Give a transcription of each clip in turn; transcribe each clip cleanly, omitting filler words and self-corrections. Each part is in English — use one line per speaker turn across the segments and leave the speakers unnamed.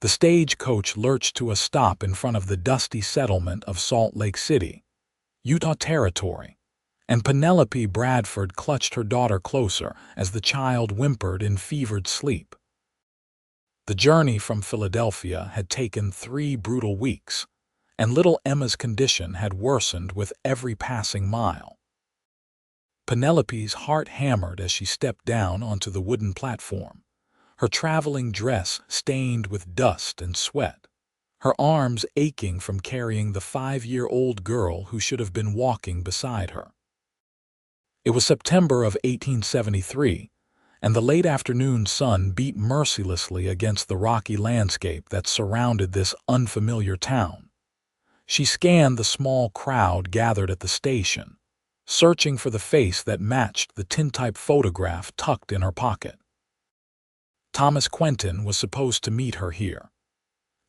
The stagecoach lurched to a stop in front of the dusty settlement of Salt Lake City, Utah Territory, and Penelope Bradford clutched her daughter closer as the child whimpered in fevered sleep. The journey from Philadelphia had taken 3 brutal weeks, and little Emma's condition had worsened with every passing mile. Penelope's heart hammered as she stepped down onto the wooden platform, her traveling dress stained with dust and sweat, her arms aching from carrying the 5-year-old girl who should have been walking beside her. It was September of 1873, and the late afternoon sun beat mercilessly against the rocky landscape that surrounded this unfamiliar town. She scanned the small crowd gathered at the station, searching for the face that matched the tintype photograph tucked in her pocket. Thomas Quentin was supposed to meet her here.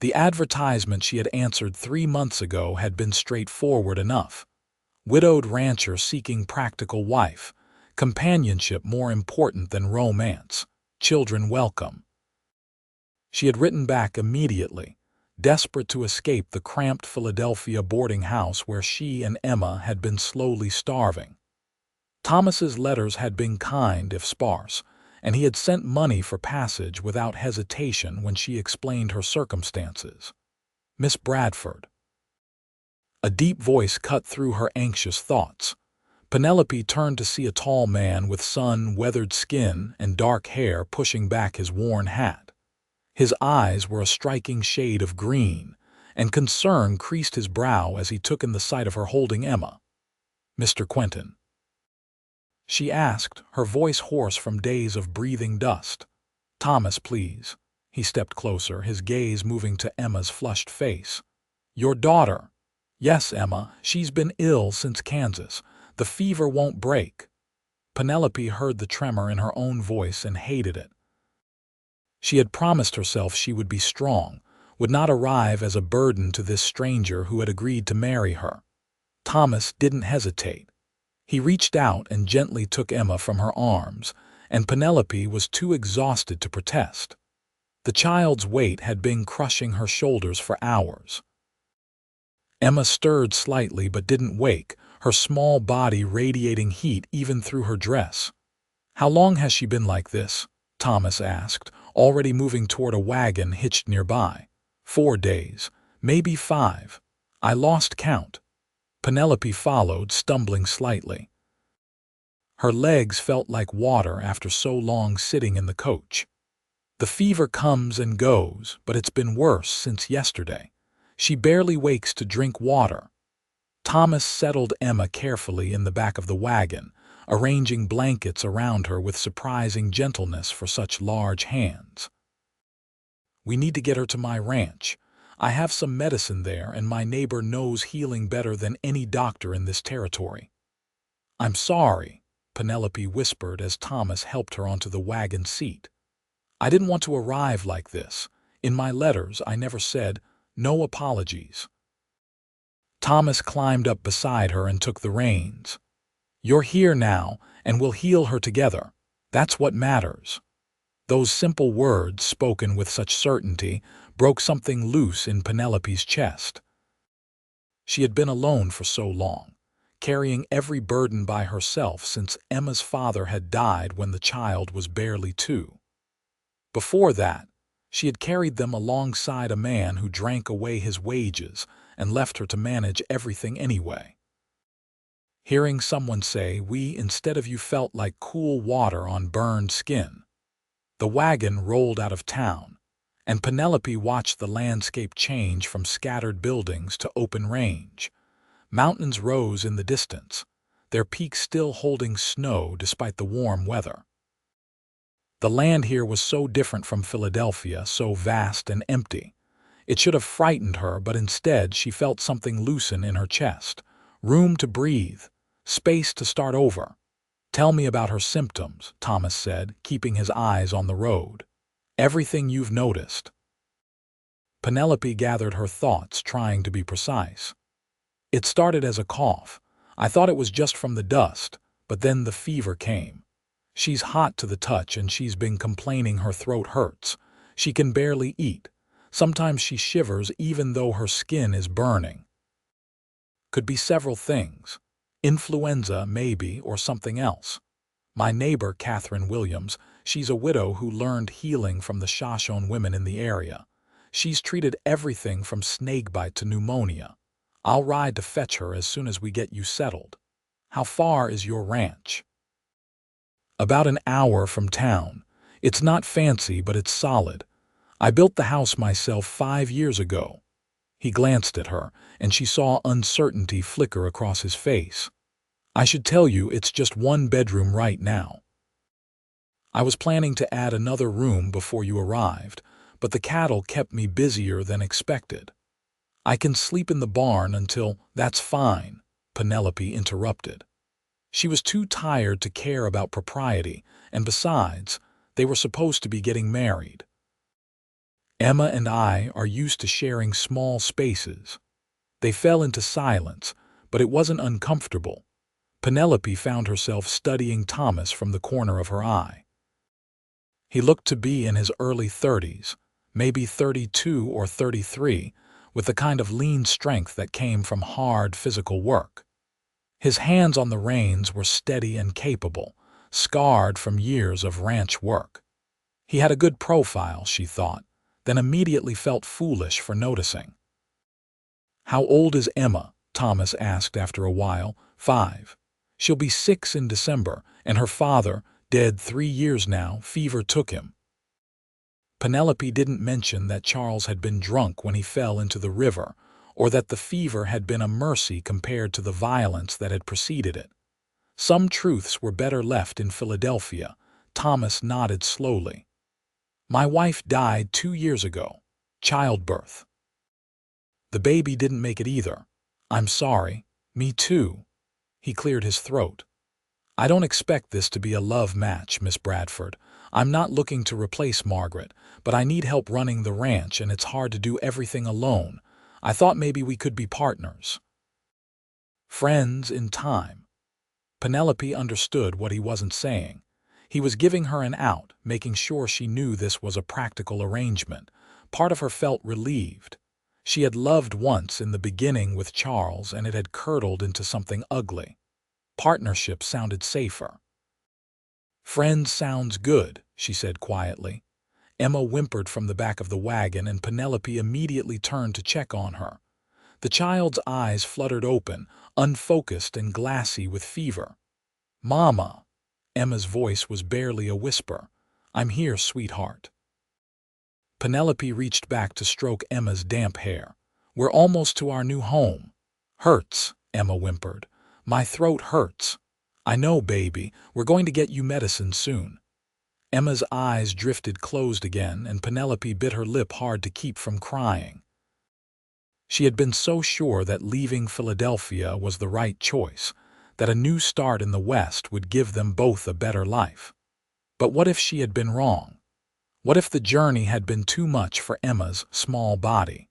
The advertisement she had answered 3 months ago had been straightforward enough. Widowed rancher seeking practical wife, companionship more important than romance, children welcome. She had written back immediately, desperate to escape the cramped Philadelphia boarding house where she and Emma had been slowly starving. Thomas's letters had been kind if sparse, and he had sent money for passage without hesitation when she explained her circumstances. Miss Bradford. A deep voice cut through her anxious thoughts. Penelope turned to see a tall man with sun-weathered skin and dark hair pushing back his worn hat. His eyes were a striking shade of green, and concern creased his brow as he took in the sight of her holding Emma. "Mr. Quentin?" she asked, her voice hoarse from days of breathing dust. "Thomas, please." He stepped closer, his gaze moving to Emma's flushed face. "Your daughter." "Yes, Emma. She's been ill since Kansas. The fever won't break." Penelope heard the tremor in her own voice and hated it. She had promised herself she would be strong, would not arrive as a burden to this stranger who had agreed to marry her. Thomas didn't hesitate. He reached out and gently took Emma from her arms, and Penelope was too exhausted to protest. The child's weight had been crushing her shoulders for hours. Emma stirred slightly but didn't wake, her small body radiating heat even through her dress. "How long has she been like this?" Thomas asked, already moving toward a wagon hitched nearby. 4 days, maybe 5. I lost count." Penelope followed, stumbling slightly. Her legs felt like water after so long sitting in the coach. "The fever comes and goes, but it's been worse since yesterday. She barely wakes to drink water." Thomas settled Emma carefully in the back of the wagon, arranging blankets around her with surprising gentleness for such large hands. "We need to get her to my ranch. I have some medicine there, and my neighbor knows healing better than any doctor in this territory." "I'm sorry," Penelope whispered as Thomas helped her onto the wagon seat. "I didn't want to arrive like this. In my letters, I never said, 'No apologies.'" Thomas climbed up beside her and took the reins. "You're here now, and we'll heal her together. That's what matters." Those simple words, spoken with such certainty, broke something loose in Penelope's chest. She had been alone for so long, carrying every burden by herself since Emma's father had died when the child was barely 2. Before that, she had carried them alongside a man who drank away his wages and left her to manage everything anyway. Hearing someone say, "We instead of you," felt like cool water on burned skin. The wagon rolled out of town, and Penelope watched the landscape change from scattered buildings to open range. Mountains rose in the distance, their peaks still holding snow despite the warm weather. The land here was so different from Philadelphia, so vast and empty. It should have frightened her, but instead she felt something loosen in her chest. Room to breathe, space to start over. "Tell me about her symptoms," Thomas said, keeping his eyes on the road. "Everything you've noticed." Penelope gathered her thoughts, trying to be precise. "It started as a cough. I thought it was just from the dust, but then the fever came. She's hot to the touch and she's been complaining her throat hurts. She can barely eat. Sometimes she shivers even though her skin is burning. Could be several things. Influenza, maybe, or something else. My neighbor, Catherine Williams, she's a widow who learned healing from the Shoshone women in the area. She's treated everything from snakebite to pneumonia. I'll ride to fetch her as soon as we get you settled. How far is your ranch? About an hour from town. It's not fancy, but it's solid. I built the house myself 5 years ago. He glanced at her, and she saw uncertainty flicker across his face. I should tell you it's just 1 bedroom right now. I was planning to add another room before you arrived, but the cattle kept me busier than expected. I can sleep in the barn until— That's fine, Penelope interrupted. She was too tired to care about propriety, and besides, they were supposed to be getting married. Emma and I are used to sharing small spaces. They fell into silence, but it wasn't uncomfortable. Penelope found herself studying Thomas from the corner of her eye. He looked to be in his early 30s, maybe 32 or 33, with the kind of lean strength that came from hard physical work. His hands on the reins were steady and capable, scarred from years of ranch work. He had a good profile, she thought, then immediately felt foolish for noticing. How old is Emma? Thomas asked after a while. 5. She'll be 6 in December, and her father, dead 3 years now, fever took him. Penelope didn't mention that Charles had been drunk when he fell into the river, or that the fever had been a mercy compared to the violence that had preceded it. Some truths were better left in Philadelphia. Thomas nodded slowly. My wife died 2 years ago. Childbirth. The baby didn't make it either. I'm sorry. Me too. He cleared his throat. I don't expect this to be a love match, Miss Bradford. I'm not looking to replace Margaret, but I need help running the ranch and it's hard to do everything alone. I thought maybe we could be partners. Friends in time. Penelope understood what he wasn't saying. He was giving her an out, making sure she knew this was a practical arrangement. Part of her felt relieved. She had loved once in the beginning with Charles, and it had curdled into something ugly. Partnership sounded safer. Friends sounds good, she said quietly. Emma whimpered from the back of the wagon, and Penelope immediately turned to check on her. The child's eyes fluttered open, unfocused and glassy with fever. Mama! Emma's voice was barely a whisper. I'm here, sweetheart. Penelope reached back to stroke Emma's damp hair. We're almost to our new home. Hurts, Emma whimpered. My throat hurts. I know, baby. We're going to get you medicine soon. Emma's eyes drifted closed again, and Penelope bit her lip hard to keep from crying. She had been so sure that leaving Philadelphia was the right choice, that a new start in the West would give them both a better life. But what if she had been wrong? What if the journey had been too much for Emma's small body?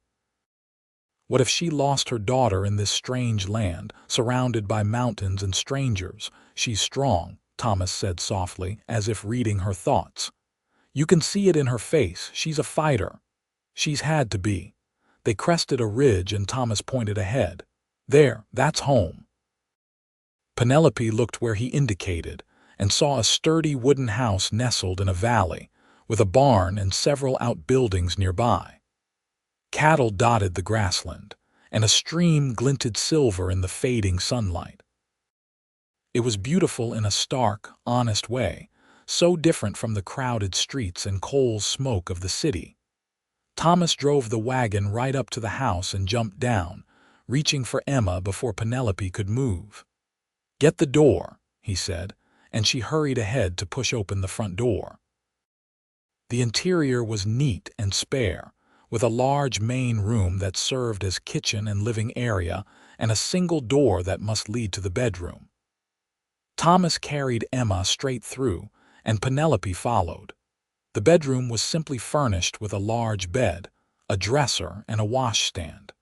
What if she lost her daughter in this strange land, surrounded by mountains and strangers? She's strong, Thomas said softly, as if reading her thoughts. You can see it in her face. She's a fighter. She's had to be. They crested a ridge and Thomas pointed ahead. There, that's home. Penelope looked where he indicated and saw a sturdy wooden house nestled in a valley, with a barn and several outbuildings nearby. Cattle dotted the grassland, and a stream glinted silver in the fading sunlight. It was beautiful in a stark, honest way, so different from the crowded streets and coal smoke of the city. Thomas drove the wagon right up to the house and jumped down, reaching for Emma before Penelope could move. Get the door, he said, and she hurried ahead to push open the front door. The interior was neat and spare, with a large main room that served as kitchen and living area and a single door that must lead to the bedroom. Thomas carried Emma straight through, and Penelope followed. The bedroom was simply furnished with a large bed, a dresser, and a washstand.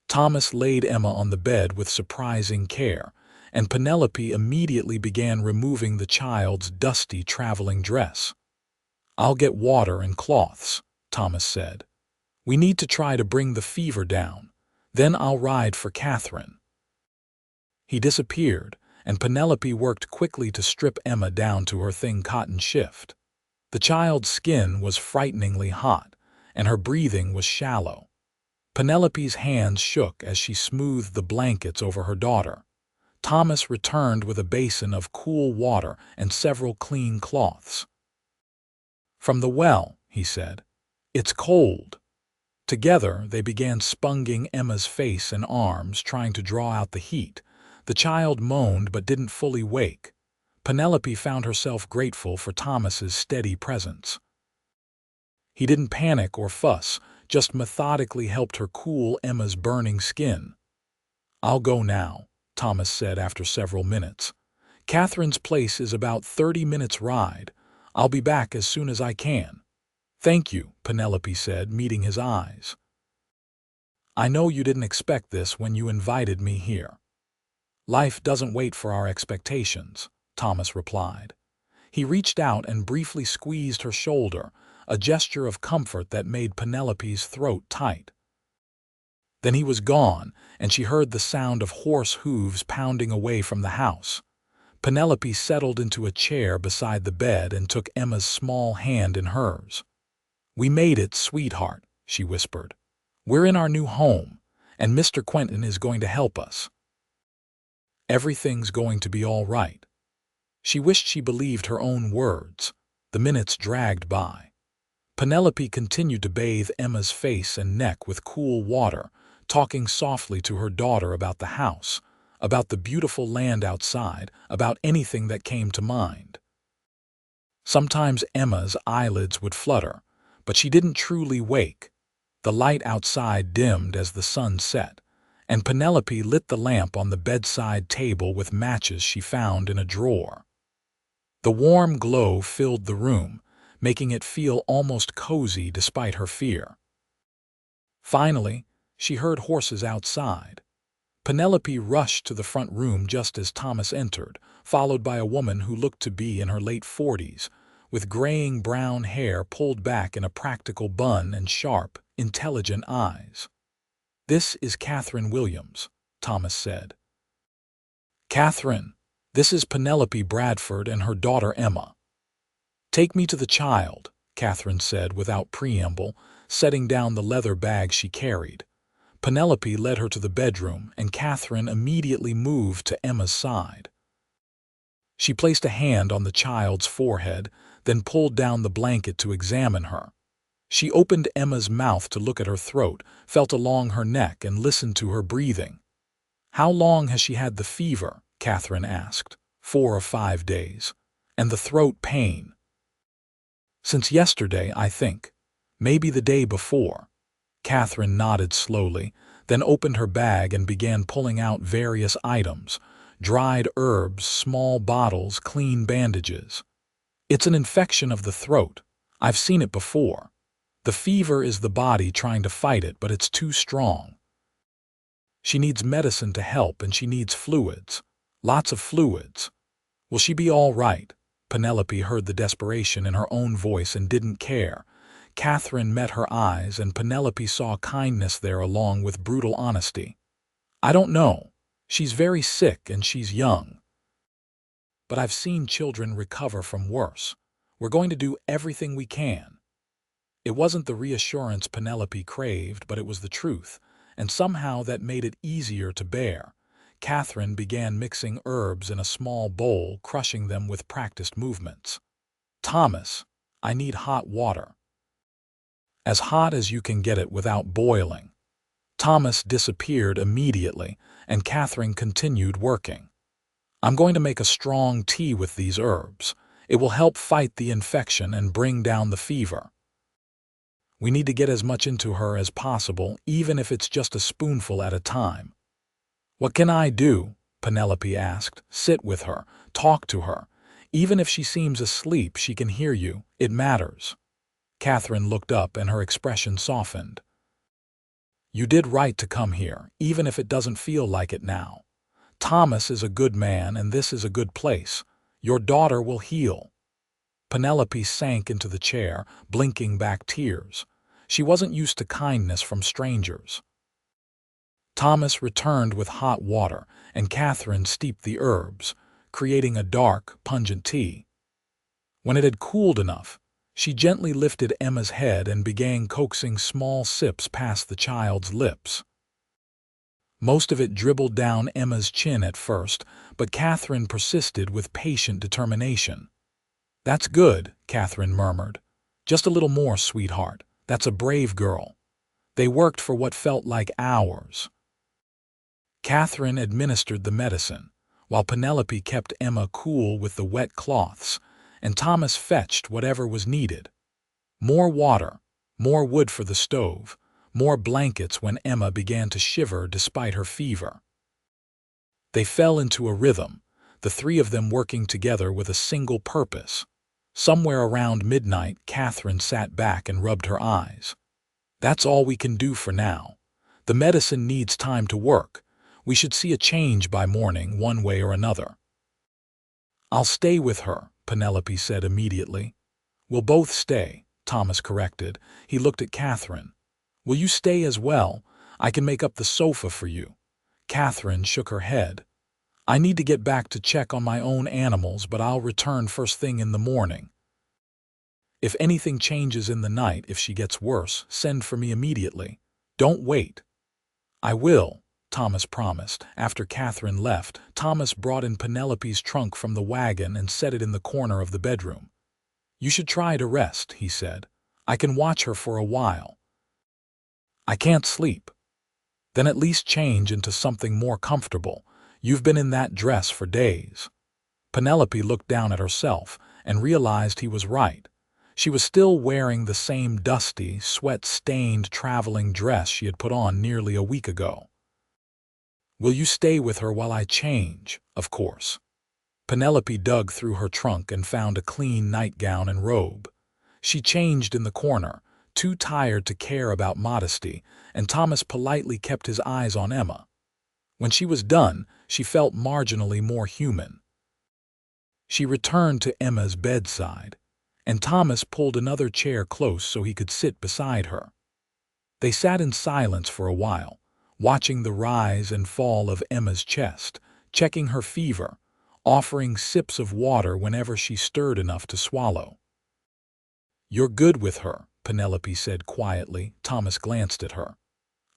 Thomas laid Emma on the bed with surprising care, and Penelope immediately began removing the child's dusty traveling dress. I'll get water and cloths, Thomas said. We need to try to bring the fever down. Then I'll ride for Catherine." He disappeared, and Penelope worked quickly to strip Emma down to her thin cotton shift. The child's skin was frighteningly hot, and her breathing was shallow. Penelope's hands shook as she smoothed the blankets over her daughter. Thomas returned with a basin of cool water and several clean cloths. "From the well," he said. "It's cold." Together, they began sponging Emma's face and arms, trying to draw out the heat. The child moaned but didn't fully wake. Penelope found herself grateful for Thomas's steady presence. He didn't panic or fuss, just methodically helped her cool Emma's burning skin. "I'll go now," Thomas said after several minutes. "Catherine's place is about 30 minutes' ride. I'll be back as soon as I can." "Thank you," Penelope said, meeting his eyes. "I know you didn't expect this when you invited me here." "Life doesn't wait for our expectations," Thomas replied. He reached out and briefly squeezed her shoulder, a gesture of comfort that made Penelope's throat tight. Then he was gone, and she heard the sound of horse hooves pounding away from the house. Penelope settled into a chair beside the bed and took Emma's small hand in hers. "We made it, sweetheart," she whispered. "We're in our new home, and Mr. Quentin is going to help us. Everything's going to be all right." She wished she believed her own words. The minutes dragged by. Penelope continued to bathe Emma's face and neck with cool water, talking softly to her daughter about the house, about the beautiful land outside, about anything that came to mind. Sometimes Emma's eyelids would flutter, but she didn't truly wake. The light outside dimmed as the sun set, and Penelope lit the lamp on the bedside table with matches she found in a drawer. The warm glow filled the room, making it feel almost cozy despite her fear. Finally, she heard horses outside. Penelope rushed to the front room just as Thomas entered, followed by a woman who looked to be in her late 40s, with graying brown hair pulled back in a practical bun and sharp, intelligent eyes. "This is Catherine Williams," Thomas said. "Catherine, this is Penelope Bradford and her daughter Emma." "Take me to the child," Catherine said without preamble, setting down the leather bag she carried. Penelope led her to the bedroom, and Catherine immediately moved to Emma's side. She placed a hand on the child's forehead, then pulled down the blanket to examine her. She opened Emma's mouth to look at her throat, felt along her neck, and listened to her breathing. "How long has she had the fever?" Catherine asked. 4 or 5 days. "And the throat pain?" "Since yesterday, I think. Maybe the day before." Catherine nodded slowly, then opened her bag and began pulling out various items: dried herbs, small bottles, clean bandages. "It's an infection of the throat. I've seen it before. The fever is the body trying to fight it, but it's too strong. She needs medicine to help, and she needs fluids. Lots of fluids." "Will she be all right?" Penelope heard the desperation in her own voice and didn't care. Catherine met her eyes, and Penelope saw kindness there along with brutal honesty. "I don't know. She's very sick and she's young. But I've seen children recover from worse. We're going to do everything we can." It wasn't the reassurance Penelope craved, but it was the truth, and somehow that made it easier to bear. Catherine began mixing herbs in a small bowl, crushing them with practiced movements. "Thomas, I need hot water." "As hot as you can get it without boiling." Thomas disappeared immediately, and Catherine continued working. "I'm going to make a strong tea with these herbs. It will help fight the infection and bring down the fever. We need to get as much into her as possible, even if it's just a spoonful at a time." "What can I do?" Penelope asked. "Sit with her. Talk to her. Even if she seems asleep, she can hear you. It matters." Catherine looked up, and her expression softened. "You did right to come here, even if it doesn't feel like it now. Thomas is a good man, and this is a good place. Your daughter will heal." Penelope sank into the chair, blinking back tears. She wasn't used to kindness from strangers. Thomas returned with hot water, and Catherine steeped the herbs, creating a dark, pungent tea. When it had cooled enough, she gently lifted Emma's head and began coaxing small sips past the child's lips. Most of it dribbled down Emma's chin at first, but Catherine persisted with patient determination. "That's good," Catherine murmured. "Just a little more, sweetheart. That's a brave girl." They worked for what felt like hours. Catherine administered the medicine, while Penelope kept Emma cool with the wet cloths, and Thomas fetched whatever was needed. More water, more wood for the stove, more blankets when Emma began to shiver despite her fever. They fell into a rhythm, the three of them working together with a single purpose. Somewhere around midnight, Catherine sat back and rubbed her eyes. "That's all we can do for now. The medicine needs time to work. We should see a change by morning, one way or another." "I'll stay with her," Penelope said immediately. "We'll both stay," Thomas corrected. He looked at Catherine. "Will you stay as well? I can make up the sofa for you." Catherine shook her head. "I need to get back to check on my own animals, but I'll return first thing in the morning. If anything changes in the night, if she gets worse, send for me immediately. Don't wait." "I will," Thomas promised. After Catherine left, Thomas brought in Penelope's trunk from the wagon and set it in the corner of the bedroom. "You should try to rest," he said. "I can watch her for a while." "I can't sleep." "Then at least change into something more comfortable. You've been in that dress for days." Penelope looked down at herself and realized he was right. She was still wearing the same dusty, sweat-stained traveling dress she had put on nearly a week ago. "Will you stay with her while I change?" "Of course." Penelope dug through her trunk and found a clean nightgown and robe. She changed in the corner, too tired to care about modesty, and Thomas politely kept his eyes on Emma. When she was done, she felt marginally more human. She returned to Emma's bedside, and Thomas pulled another chair close so he could sit beside her. They sat in silence for a while, watching the rise and fall of Emma's chest, checking her fever, offering sips of water whenever she stirred enough to swallow. "You're good with her," Penelope said quietly. Thomas glanced at her.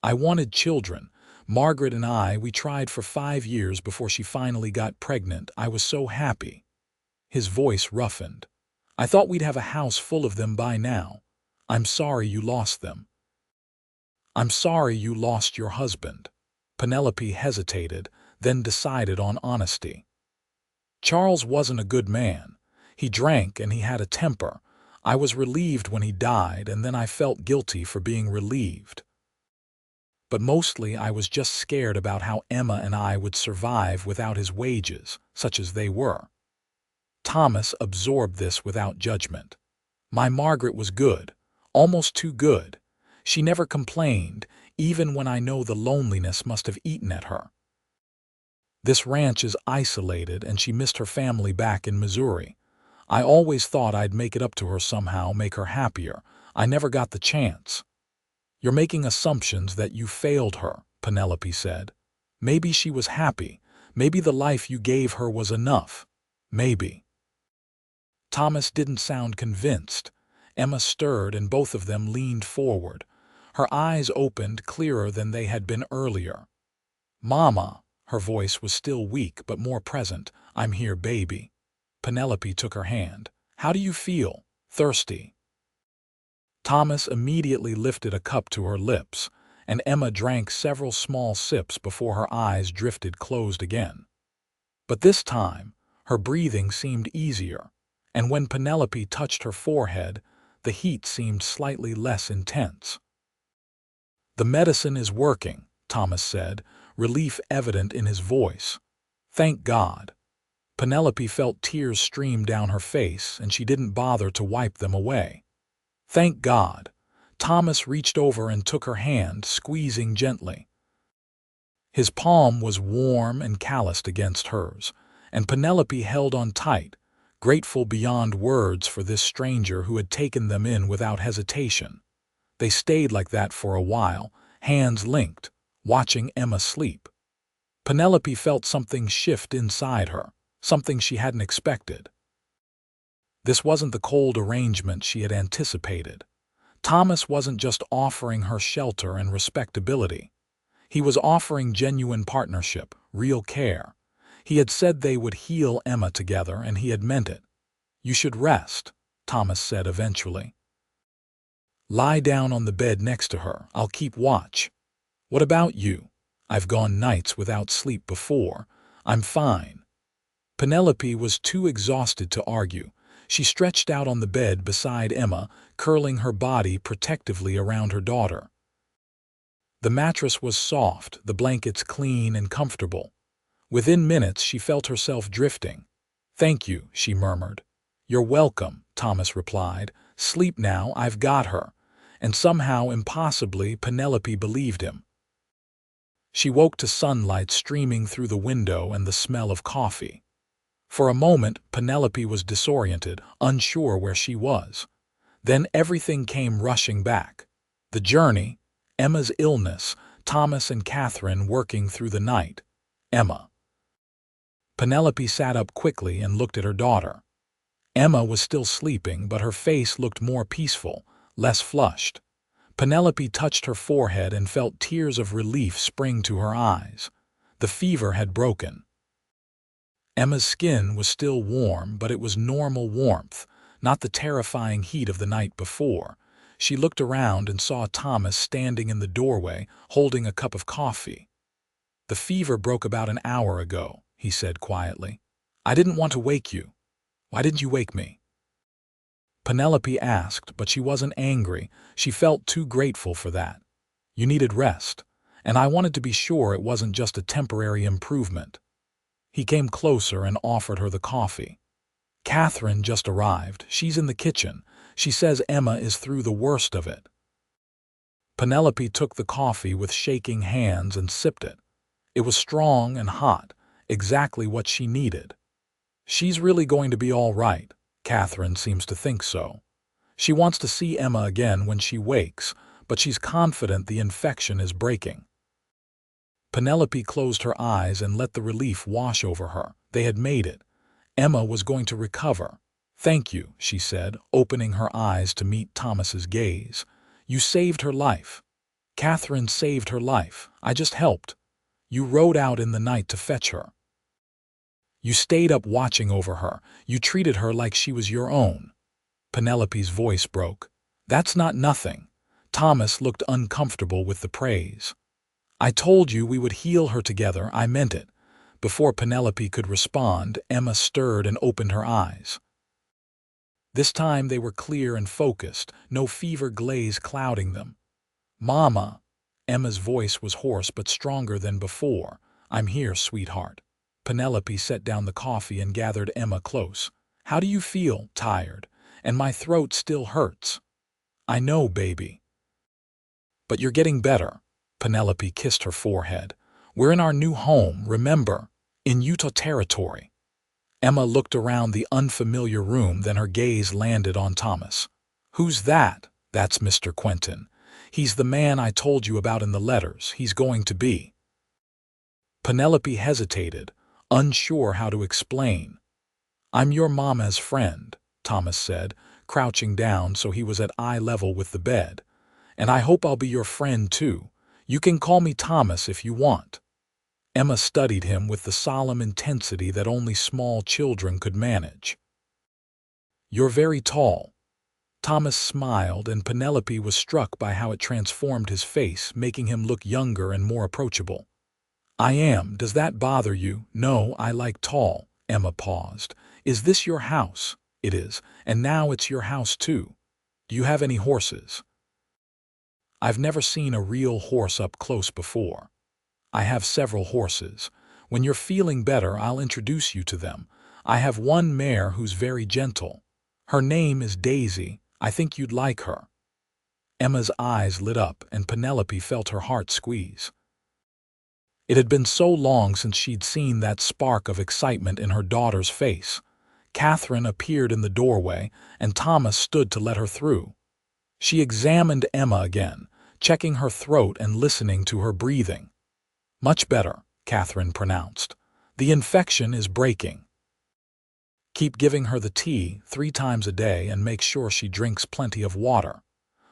"I wanted children. Margaret and we tried for 5 years before she finally got pregnant. I was so happy." His voice roughened. "I thought we'd have a house full of them by now. I'm sorry you lost them." "I'm sorry you lost your husband." Penelope hesitated, then decided on honesty. "Charles wasn't a good man. He drank and he had a temper. I was relieved when he died, and then I felt guilty for being relieved. But mostly I was just scared about how Emma and I would survive without his wages, such as they were." Thomas absorbed this without judgment. "My Margaret was good, almost too good. She never complained, even when I know the loneliness must have eaten at her. This ranch is isolated, and she missed her family back in Missouri. I always thought I'd make it up to her somehow, make her happier. I never got the chance." "You're making assumptions that you failed her," Penelope said. "Maybe she was happy. Maybe the life you gave her was enough. Maybe." Thomas didn't sound convinced. Emma stirred, and both of them leaned forward. Her eyes opened clearer than they had been earlier. "Mama," her voice was still weak but more present. "I'm here, baby." Penelope took her hand. "How do you feel? Thirsty?" Thomas immediately lifted a cup to her lips, and Emma drank several small sips before her eyes drifted closed again. But this time, her breathing seemed easier, and when Penelope touched her forehead, the heat seemed slightly less intense. "The medicine is working," Thomas said, relief evident in his voice. "Thank God." Penelope felt tears stream down her face, and she didn't bother to wipe them away. "Thank God." Thomas reached over and took her hand, squeezing gently. His palm was warm and calloused against hers, and Penelope held on tight, grateful beyond words for this stranger who had taken them in without hesitation. They stayed like that for a while, hands linked, watching Emma sleep. Penelope felt something shift inside her, something she hadn't expected. This wasn't the cold arrangement she had anticipated. Thomas wasn't just offering her shelter and respectability. He was offering genuine partnership, real care. He had said they would heal Emma together, and he had meant it. "You should rest," Thomas said eventually. "Lie down on the bed next to her. I'll keep watch." "What about you?" "I've gone nights without sleep before. I'm fine." Penelope was too exhausted to argue. She stretched out on the bed beside Emma, curling her body protectively around her daughter. The mattress was soft, the blankets clean and comfortable. Within minutes she felt herself drifting. "Thank you," she murmured. "You're welcome," Thomas replied. "Sleep now, I've got her." And somehow, impossibly, Penelope believed him. She woke to sunlight streaming through the window and the smell of coffee. For a moment, Penelope was disoriented, unsure where she was. Then everything came rushing back. The journey, Emma's illness, Thomas and Catherine working through the night. Emma. Penelope sat up quickly and looked at her daughter. Emma was still sleeping, but her face looked more peaceful, less flushed. Penelope touched her forehead and felt tears of relief spring to her eyes. The fever had broken. Emma's skin was still warm, but it was normal warmth, not the terrifying heat of the night before. She looked around and saw Thomas standing in the doorway, holding a cup of coffee. "The fever broke about an hour ago," he said quietly. "I didn't want to wake you." "Why didn't you wake me?" Penelope asked, but she wasn't angry. She felt too grateful for that. "You needed rest, and I wanted to be sure it wasn't just a temporary improvement." He came closer and offered her the coffee. "Catherine just arrived. She's in the kitchen. She says Emma is through the worst of it." Penelope took the coffee with shaking hands and sipped it. It was strong and hot, exactly what she needed. "She's really going to be all right. Catherine seems to think so. She wants to see Emma again when she wakes, but she's confident the infection is breaking." Penelope closed her eyes and let the relief wash over her. They had made it. Emma was going to recover. "Thank you," she said, opening her eyes to meet Thomas's gaze. "You saved her life." "Catherine saved her life. I just helped." "You rode out in the night to fetch her. You stayed up watching over her. You treated her like she was your own." Penelope's voice broke. "That's not nothing." Thomas looked uncomfortable with the praise. "I told you we would heal her together. I meant it." Before Penelope could respond, Emma stirred and opened her eyes. This time they were clear and focused, no fever glaze clouding them. "Mama." Emma's voice was hoarse but stronger than before. "I'm here, sweetheart." Penelope set down the coffee and gathered Emma close. "How do you feel?" "Tired. And my throat still hurts." "I know, baby. But you're getting better." Penelope kissed her forehead. "We're in our new home, remember? In Utah territory." Emma looked around the unfamiliar room, then her gaze landed on Thomas. "Who's that?" "That's Mr. Quentin. He's the man I told you about in the letters. He's going to be." Penelope hesitated, unsure how to explain. "I'm your mama's friend," Thomas said, crouching down so he was at eye level with the bed. "And I hope I'll be your friend too. You can call me Thomas if you want." Emma studied him with the solemn intensity that only small children could manage. "You're very tall." Thomas smiled, and Penelope was struck by how it transformed his face, making him look younger and more approachable. "I am. Does that bother you?" "No, I like tall." Emma paused. "Is this your house?" "It is. And now it's your house too. Do you have any horses?" "I've never seen a real horse up close before." "I have several horses. When you're feeling better, I'll introduce you to them. I have one mare who's very gentle. Her name is Daisy. I think you'd like her." Emma's eyes lit up, and Penelope felt her heart squeeze. It had been so long since she'd seen that spark of excitement in her daughter's face. Catherine appeared in the doorway, and Thomas stood to let her through. She examined Emma again, checking her throat and listening to her breathing. "Much better," Catherine pronounced. "The infection is breaking. Keep giving her the tea 3 times a day and make sure she drinks plenty of water.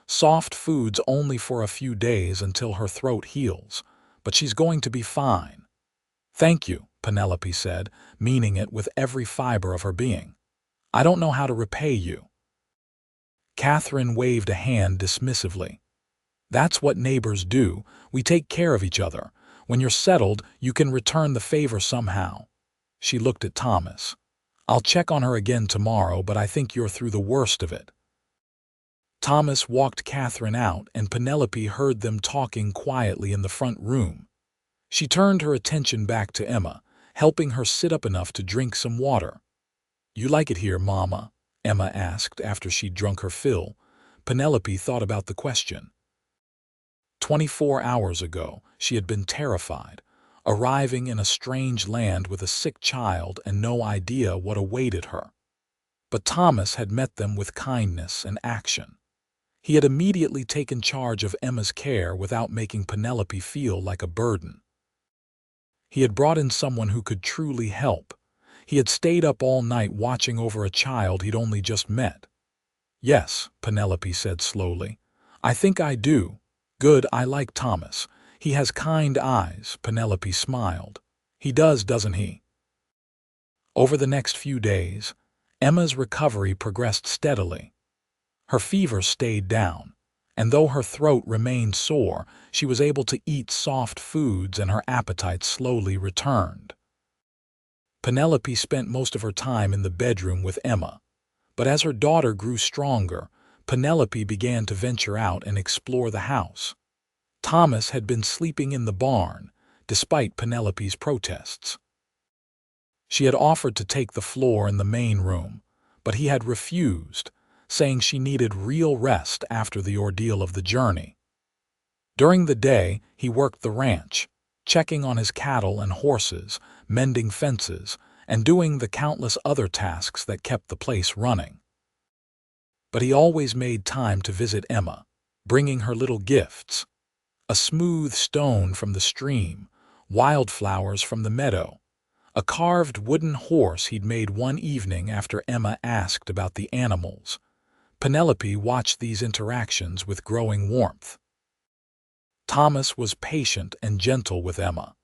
Soft foods only for a few days until her throat heals, but she's going to be fine." "Thank you," Penelope said, meaning it with every fiber of her being. "I don't know how to repay you." Catherine waved a hand dismissively. "That's what neighbors do. We take care of each other. When you're settled, you can return the favor somehow." She looked at Thomas. "I'll check on her again tomorrow, but I think you're through the worst of it." Thomas walked Catherine out, and Penelope heard them talking quietly in the front room. She turned her attention back to Emma, helping her sit up enough to drink some water. "You like it here, Mama?" Emma asked after she'd drunk her fill. Penelope thought about the question. 24 hours ago, she had been terrified, arriving in a strange land with a sick child and no idea what awaited her. But Thomas had met them with kindness and action. He had immediately taken charge of Emma's care without making Penelope feel like a burden. He had brought in someone who could truly help. He had stayed up all night watching over a child he'd only just met. "Yes," Penelope said slowly. "I think I do. Good, I like Thomas. He has kind eyes," Penelope smiled. "He does, doesn't he?" Over the next few days, Emma's recovery progressed steadily. Her fever stayed down, and though her throat remained sore, she was able to eat soft foods and her appetite slowly returned. Penelope spent most of her time in the bedroom with Emma, but as her daughter grew stronger, Penelope began to venture out and explore the house. Thomas had been sleeping in the barn, despite Penelope's protests. She had offered to take the floor in the main room, but he had refused, saying she needed real rest after the ordeal of the journey. During the day, he worked the ranch, checking on his cattle and horses, mending fences, and doing the countless other tasks that kept the place running. But he always made time to visit Emma, bringing her little gifts: a smooth stone from the stream, wildflowers from the meadow, a carved wooden horse he'd made one evening after Emma asked about the animals. Penelope watched these interactions with growing warmth. Thomas was patient and gentle with Emma,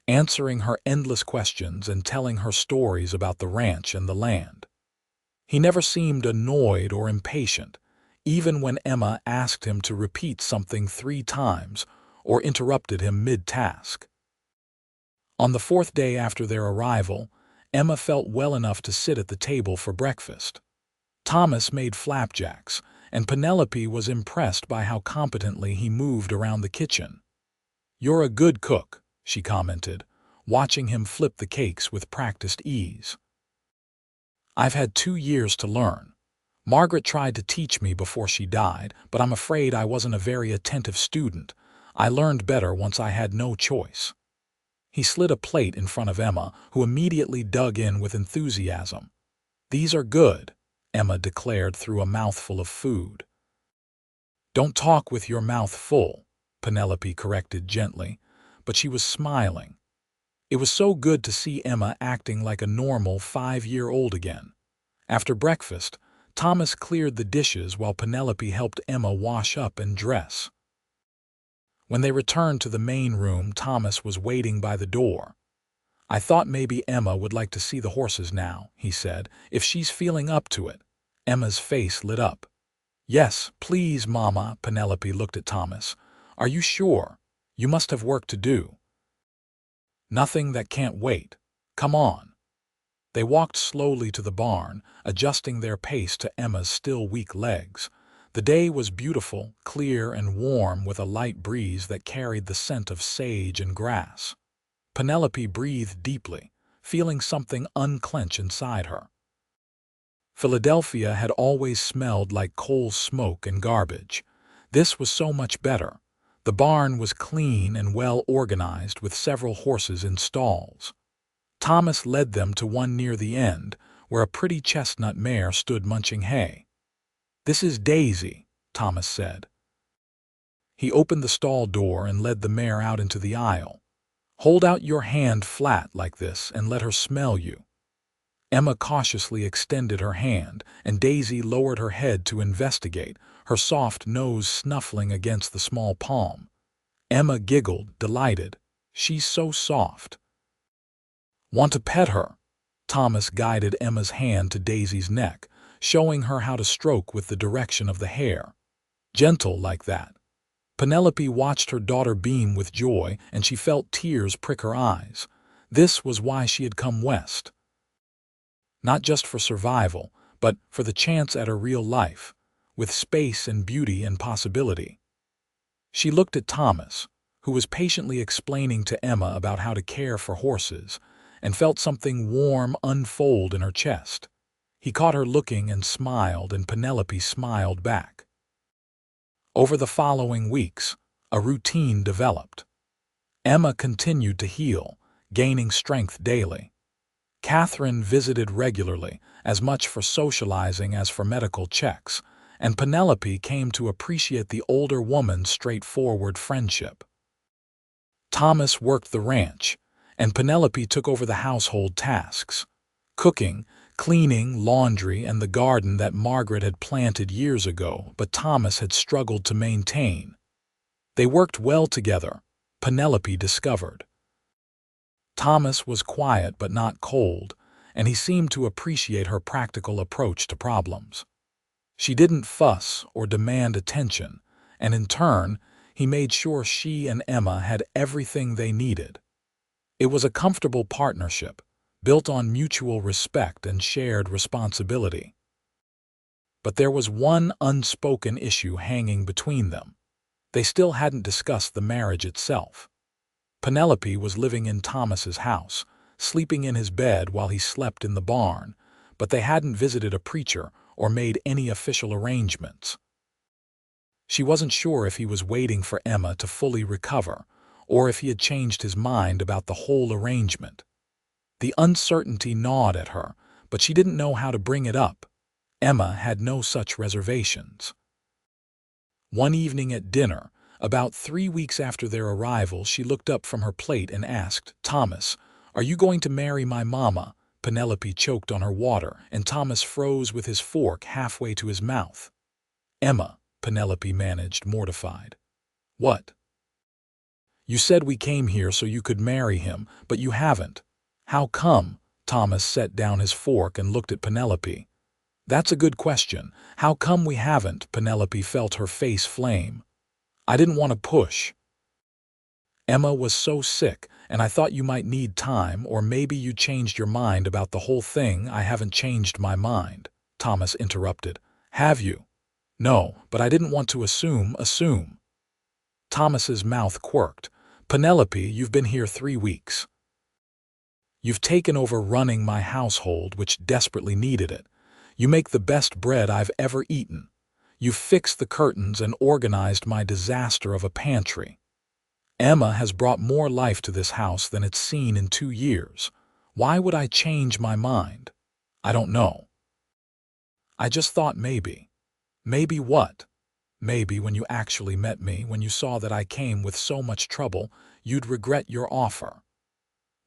answering her endless questions and telling her stories about the ranch and the land. He never seemed annoyed or impatient, even when Emma asked him to repeat something 3 times or interrupted him mid-task. On the 4th day after their arrival, Emma felt well enough to sit at the table for breakfast. Thomas made flapjacks, and Penelope was impressed by how competently he moved around the kitchen. "You're a good cook," she commented, watching him flip the cakes with practiced ease. "I've had 2 years to learn. Margaret tried to teach me before she died, but I'm afraid I wasn't a very attentive student. I learned better once I had no choice." He slid a plate in front of Emma, who immediately dug in with enthusiasm. "These are good," Emma declared through a mouthful of food. "Don't talk with your mouth full," Penelope corrected gently, but she was smiling. It was so good to see Emma acting like a normal 5-year-old again. After breakfast, Thomas cleared the dishes while Penelope helped Emma wash up and dress. When they returned to the main room, Thomas was waiting by the door. "I thought maybe Emma would like to see the horses now," he said, "if she's feeling up to it." Emma's face lit up. "Yes, please, Mama." Penelope looked at Thomas. "Are you sure? You must have work to do." "Nothing that can't wait. Come on." They walked slowly to the barn, adjusting their pace to Emma's still weak legs. The day was beautiful, clear and warm, with a light breeze that carried the scent of sage and grass. Penelope breathed deeply, feeling something unclench inside her. Philadelphia had always smelled like coal smoke and garbage. This was so much better. The barn was clean and well organized, with several horses in stalls. Thomas led them to one near the end, where a pretty chestnut mare stood munching hay. "This is Daisy," Thomas said. He opened the stall door and led the mare out into the aisle. Hold out your hand flat like this and let her smell you. Emma cautiously extended her hand, and Daisy lowered her head to investigate, her soft nose snuffling against the small palm. Emma giggled, delighted. She's so soft. Want to pet her? Thomas guided Emma's hand to Daisy's neck, showing her how to stroke with the direction of the hair. Gentle like that. Penelope watched her daughter beam with joy, and she felt tears prick her eyes. This was why she had come west. Not just for survival, but for the chance at a real life, with space and beauty and possibility. She looked at Thomas, who was patiently explaining to Emma about how to care for horses, and felt something warm unfold in her chest. He caught her looking and smiled, and Penelope smiled back. Over the following weeks, a routine developed. Emma continued to heal, gaining strength daily. Catherine visited regularly, as much for socializing as for medical checks, and Penelope came to appreciate the older woman's straightforward friendship. Thomas worked the ranch, and Penelope took over the household tasks: cooking, cleaning, laundry, and the garden that Margaret had planted years ago, but Thomas had struggled to maintain. They worked well together, Penelope discovered. Thomas was quiet but not cold, and he seemed to appreciate her practical approach to problems. She didn't fuss or demand attention, and in turn, he made sure she and Emma had everything they needed. It was a comfortable partnership, built on mutual respect and shared responsibility. But there was one unspoken issue hanging between them. They still hadn't discussed the marriage itself. Penelope was living in Thomas's house, sleeping in his bed while he slept in the barn, but they hadn't visited a preacher or made any official arrangements. She wasn't sure if he was waiting for Emma to fully recover, or if he had changed his mind about the whole arrangement. The uncertainty gnawed at her, but she didn't know how to bring it up. Emma had no such reservations. One evening at dinner, about 3 weeks after their arrival, she looked up from her plate and asked, "Thomas, are you going to marry my mama?" Penelope choked on her water, and Thomas froze with his fork halfway to his mouth. "Emma," Penelope managed, mortified. "What?" "You said we came here so you could marry him, but you haven't. How come?" Thomas set down his fork and looked at Penelope. "That's a good question. How come we haven't?" Penelope felt her face flame. "I didn't want to push. Emma was so sick, and I thought you might need time, or maybe you changed your mind about the whole thing." "I haven't changed my mind," Thomas interrupted. "Have you?" "No, but I didn't want to assume." Thomas's mouth quirked. "Penelope, you've been here 3 weeks. You've taken over running my household, which desperately needed it. You make the best bread I've ever eaten. You've fixed the curtains and organized my disaster of a pantry. Emma has brought more life to this house than it's seen in 2 years. Why would I change my mind? I don't know. I just thought maybe." "Maybe what?" "Maybe when you actually met me, when you saw that I came with so much trouble, you'd regret your offer."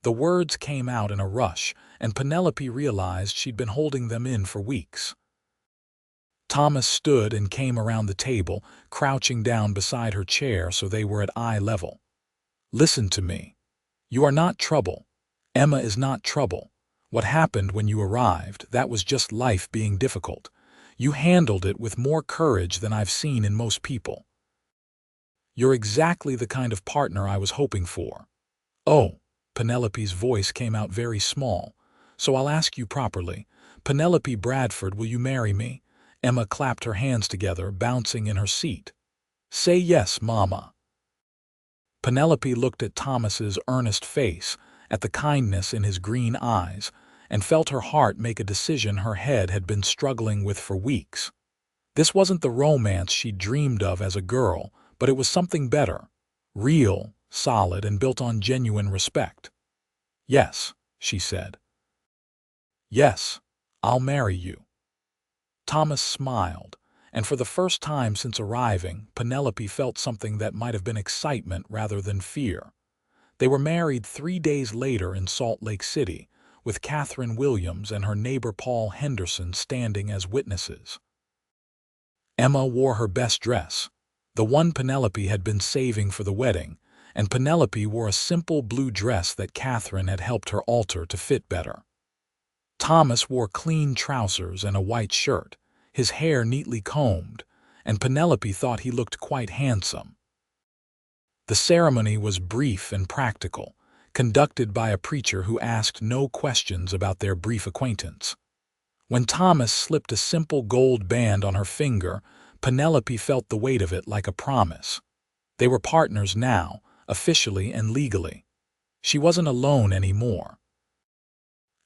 The words came out in a rush, and Penelope realized she'd been holding them in for weeks. Thomas stood and came around the table, crouching down beside her chair so they were at eye level. "Listen to me. You are not trouble. Emma is not trouble. What happened when you arrived, that was just life being difficult. You handled it with more courage than I've seen in most people. You're exactly the kind of partner I was hoping for." "Oh," Penelope's voice came out very small. "So I'll ask you properly. Penelope Bradford, will you marry me?" Emma clapped her hands together, bouncing in her seat. "Say yes, Mama." Penelope looked at Thomas's earnest face, at the kindness in his green eyes, and felt her heart make a decision her head had been struggling with for weeks. This wasn't the romance she dreamed of as a girl, but it was something better, real, solid, and built on genuine respect. "Yes," she said. "Yes, I'll marry you." Thomas smiled, and for the first time since arriving, Penelope felt something that might have been excitement rather than fear. They were married 3 days later in Salt Lake City, with Catherine Williams and her neighbor Paul Henderson standing as witnesses. Emma wore her best dress, the one Penelope had been saving for the wedding, and Penelope wore a simple blue dress that Catherine had helped her alter to fit better. Thomas wore clean trousers and a white shirt, his hair neatly combed, and Penelope thought he looked quite handsome. The ceremony was brief and practical, conducted by a preacher who asked no questions about their brief acquaintance. When Thomas slipped a simple gold band on her finger, Penelope felt the weight of it like a promise. They were partners now, officially and legally. She wasn't alone anymore.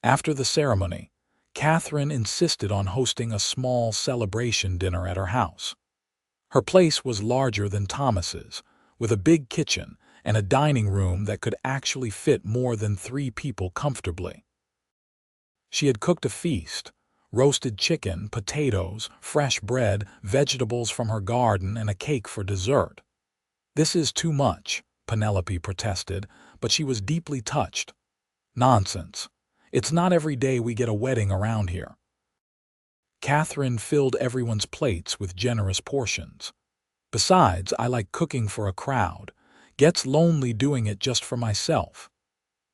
After the ceremony, Catherine insisted on hosting a small celebration dinner at her house. Her place was larger than Thomas's, with a big kitchen and a dining room that could actually fit more than 3 people comfortably. She had cooked a feast: roasted chicken, potatoes, fresh bread, vegetables from her garden, and a cake for dessert. "This is too much," Penelope protested, but she was deeply touched. "Nonsense. It's not every day we get a wedding around here." Catherine filled everyone's plates with generous portions. "Besides, I like cooking for a crowd. Gets lonely doing it just for myself."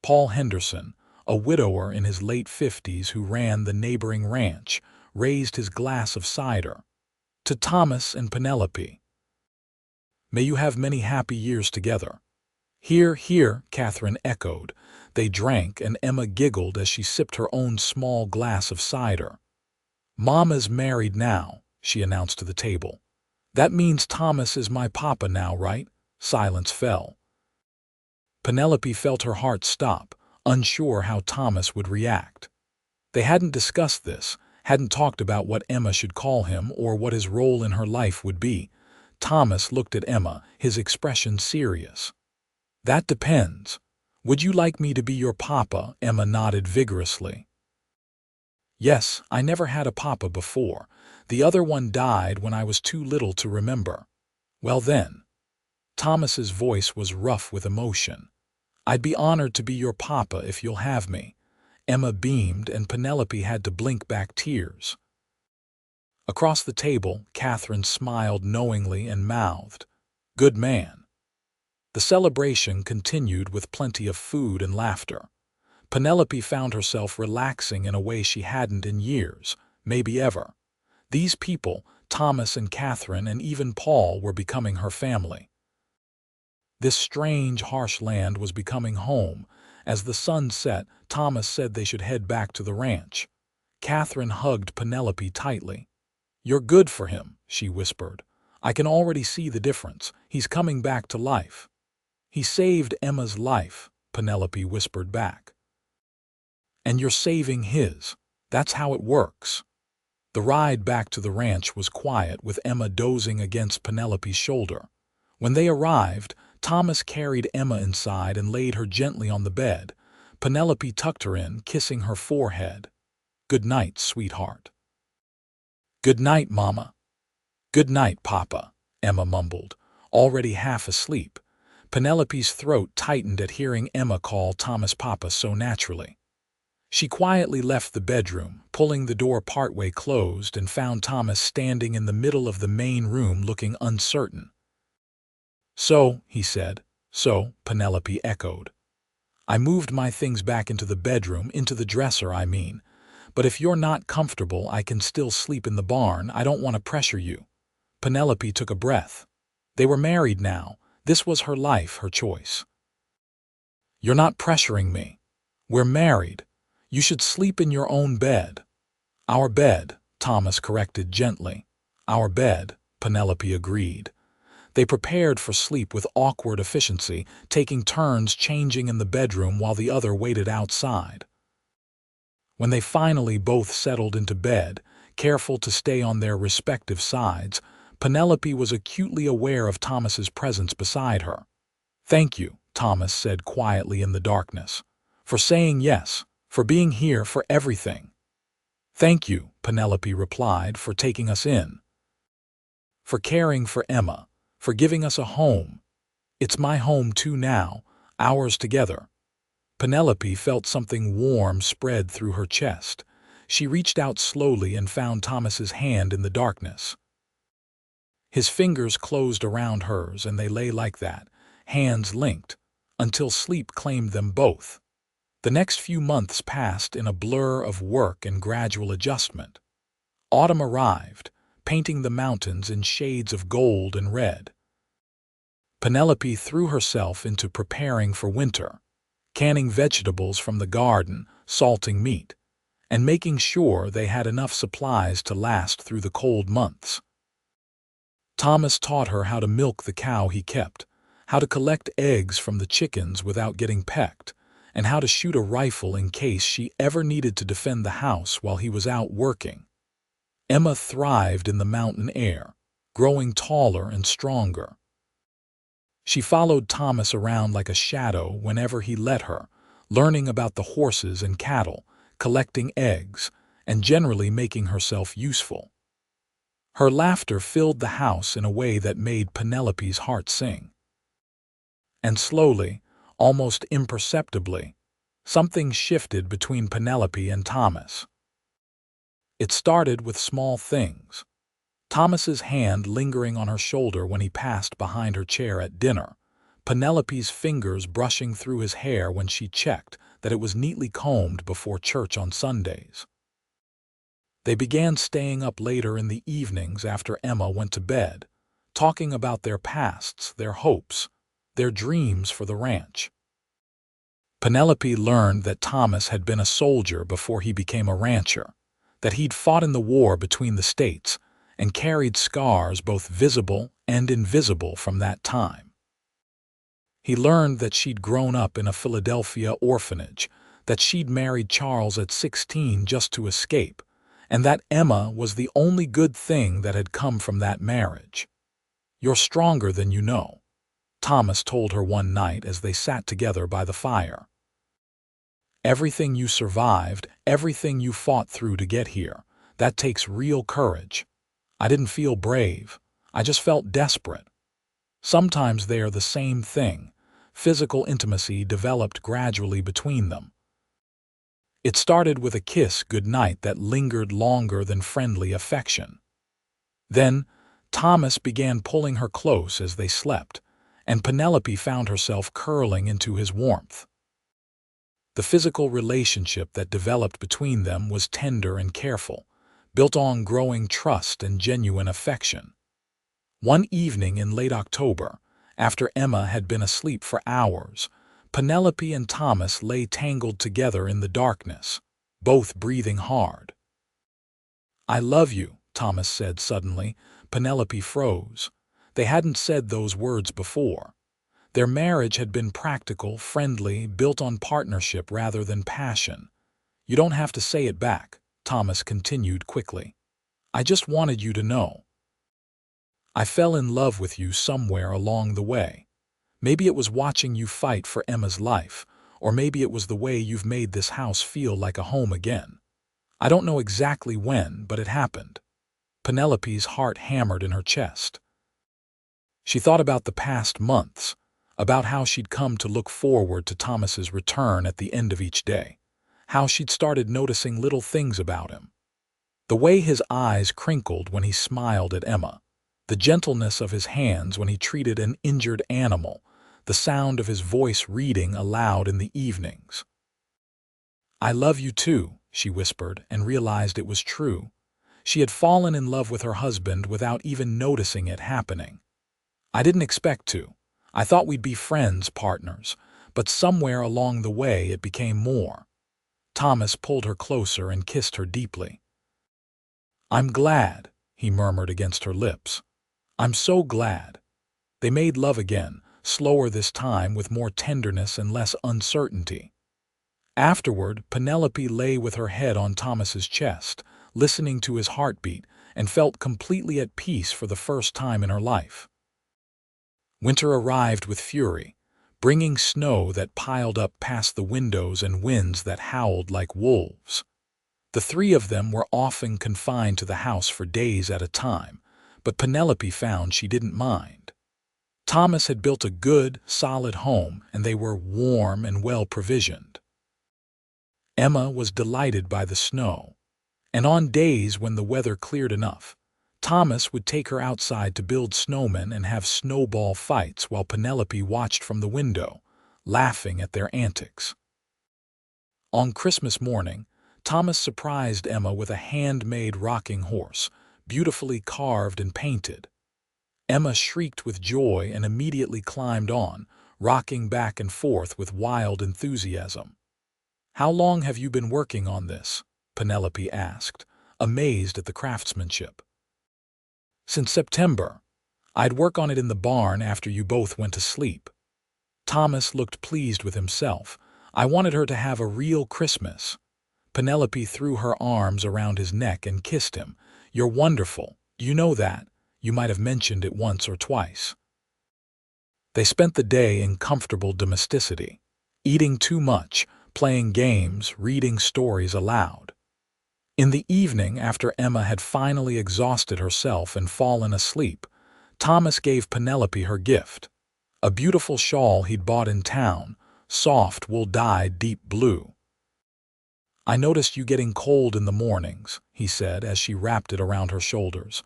Paul Henderson, a widower in his late 50s who ran the neighboring ranch, raised his glass of cider. "To Thomas and Penelope. May you have many happy years together." "Hear, hear," Catherine echoed. They drank, and Emma giggled as she sipped her own small glass of cider. "Mama's married now," she announced to the table. "That means Thomas is my papa now, right?" Silence fell. Penelope felt her heart stop, unsure how Thomas would react. They hadn't discussed this, hadn't talked about what Emma should call him or what his role in her life would be. Thomas looked at Emma, his expression serious. "That depends. Would you like me to be your papa?" Emma nodded vigorously. "Yes, I never had a papa before. The other one died when I was too little to remember." "Well then." Thomas's voice was rough with emotion. "I'd be honored to be your papa if you'll have me." Emma beamed, and Penelope had to blink back tears. Across the table, Catherine smiled knowingly and mouthed, "Good man." The celebration continued with plenty of food and laughter. Penelope found herself relaxing in a way she hadn't in years, maybe ever. These people, Thomas and Catherine and even Paul, were becoming her family. This strange, harsh land was becoming home. As the sun set, Thomas said they should head back to the ranch. Catherine hugged Penelope tightly. "You're good for him," she whispered. "I can already see the difference. He's coming back to life." "He saved Emma's life," Penelope whispered back. "And you're saving his. That's how it works." The ride back to the ranch was quiet, with Emma dozing against Penelope's shoulder. When they arrived, Thomas carried Emma inside and laid her gently on the bed. Penelope tucked her in, kissing her forehead. "Good night, sweetheart." "Good night, Mama." "Good night, Papa," Emma mumbled, already half asleep. Penelope's throat tightened at hearing Emma call Thomas Papa so naturally. She quietly left the bedroom, pulling the door partway closed, and found Thomas standing in the middle of the main room looking uncertain. "So," he said. "So," Penelope echoed. "I moved my things back into the bedroom, into the dresser, I mean. But if you're not comfortable, I can still sleep in the barn. I don't want to pressure you." Penelope took a breath. They were married now. This was her life, her choice. "You're not pressuring me. We're married. You should sleep in your own bed." "Our bed," Thomas corrected gently. "Our bed," Penelope agreed. They prepared for sleep with awkward efficiency, taking turns changing in the bedroom while the other waited outside. When they finally both settled into bed, careful to stay on their respective sides, Penelope was acutely aware of Thomas's presence beside her. "Thank you," Thomas said quietly in the darkness, "for saying yes, for being here, for everything." "Thank you," Penelope replied, "for taking us in." for caring for Emma, for giving us a home. It's my home too now, ours together." Penelope felt something warm spread through her chest. She reached out slowly and found Thomas's hand in the darkness. His fingers closed around hers, and they lay like that, hands linked, until sleep claimed them both. The next few months passed in a blur of work and gradual adjustment. Autumn arrived, painting the mountains in shades of gold and red. Penelope threw herself into preparing for winter, canning vegetables from the garden, salting meat, and making sure they had enough supplies to last through the cold months. Thomas taught her how to milk the cow he kept, how to collect eggs from the chickens without getting pecked, and how to shoot a rifle in case she ever needed to defend the house while he was out working. Emma thrived in the mountain air, growing taller and stronger. She followed Thomas around like a shadow whenever he let her, learning about the horses and cattle, collecting eggs, and generally making herself useful. Her laughter filled the house in a way that made Penelope's heart sing. And slowly, almost imperceptibly, something shifted between Penelope and Thomas. It started with small things. Thomas's hand lingering on her shoulder when he passed behind her chair at dinner, Penelope's fingers brushing through his hair when she checked that it was neatly combed before church on Sundays. They began staying up later in the evenings after Emma went to bed, talking about their pasts, their hopes, their dreams for the ranch. Penelope learned that Thomas had been a soldier before he became a rancher, that he'd fought in the war between the states and carried scars both visible and invisible from that time. He learned that she'd grown up in a Philadelphia orphanage, that she'd married Charles at 16 just to escape, and that Emma was the only good thing that had come from that marriage. "You're stronger than you know," Thomas told her one night as they sat together by the fire. "Everything you survived, everything you fought through to get here, that takes real courage. I didn't feel brave, I just felt desperate." Sometimes they are the same thing. Physical intimacy developed gradually between them. It started with a kiss goodnight that lingered longer than friendly affection. Then, Thomas began pulling her close as they slept, and Penelope found herself curling into his warmth. The physical relationship that developed between them was tender and careful, built on growing trust and genuine affection. One evening in late October, after Emma had been asleep for hours, Penelope and Thomas lay tangled together in the darkness, both breathing hard. "I love you," Thomas said suddenly. Penelope froze. They hadn't said those words before. Their marriage had been practical, friendly, built on partnership rather than passion. "You don't have to say it back," Thomas continued quickly. "I just wanted you to know. I fell in love with you somewhere along the way. Maybe it was watching you fight for Emma's life, or maybe it was the way you've made this house feel like a home again. I don't know exactly when, but it happened." Penelope's heart hammered in her chest. She thought about the past months, about how she'd come to look forward to Thomas's return at the end of each day, how she'd started noticing little things about him. The way his eyes crinkled when he smiled at Emma, the gentleness of his hands when he treated an injured animal, the sound of his voice reading aloud in the evenings. "I love you too," she whispered, and realized it was true. She had fallen in love with her husband without even noticing it happening. "I didn't expect to. I thought we'd be friends, partners, but somewhere along the way it became more." Thomas pulled her closer and kissed her deeply. "I'm glad," he murmured against her lips. "I'm so glad." They made love again, slower this time with more tenderness and less uncertainty. Afterward, Penelope lay with her head on Thomas's chest, listening to his heartbeat, and felt completely at peace for the first time in her life. Winter arrived with fury, bringing snow that piled up past the windows and winds that howled like wolves. The three of them were often confined to the house for days at a time, but Penelope found she didn't mind. Thomas had built a good, solid home, and they were warm and well-provisioned. Emma was delighted by the snow, and on days when the weather cleared enough, Thomas would take her outside to build snowmen and have snowball fights while Penelope watched from the window, laughing at their antics. On Christmas morning, Thomas surprised Emma with a handmade rocking horse, beautifully carved and painted. Emma shrieked with joy and immediately climbed on, rocking back and forth with wild enthusiasm. "How long have you been working on this?" Penelope asked, amazed at the craftsmanship. "Since September. I'd work on it in the barn after you both went to sleep." Thomas looked pleased with himself. "I wanted her to have a real Christmas." Penelope threw her arms around his neck and kissed him. "You're wonderful. You know that. You might have mentioned it once or twice." They spent the day in comfortable domesticity, eating too much, playing games, reading stories aloud. In the evening, after Emma had finally exhausted herself and fallen asleep, Thomas gave Penelope her gift, a beautiful shawl he'd bought in town, soft wool dyed deep blue. "I noticed you getting cold in the mornings," he said as she wrapped it around her shoulders,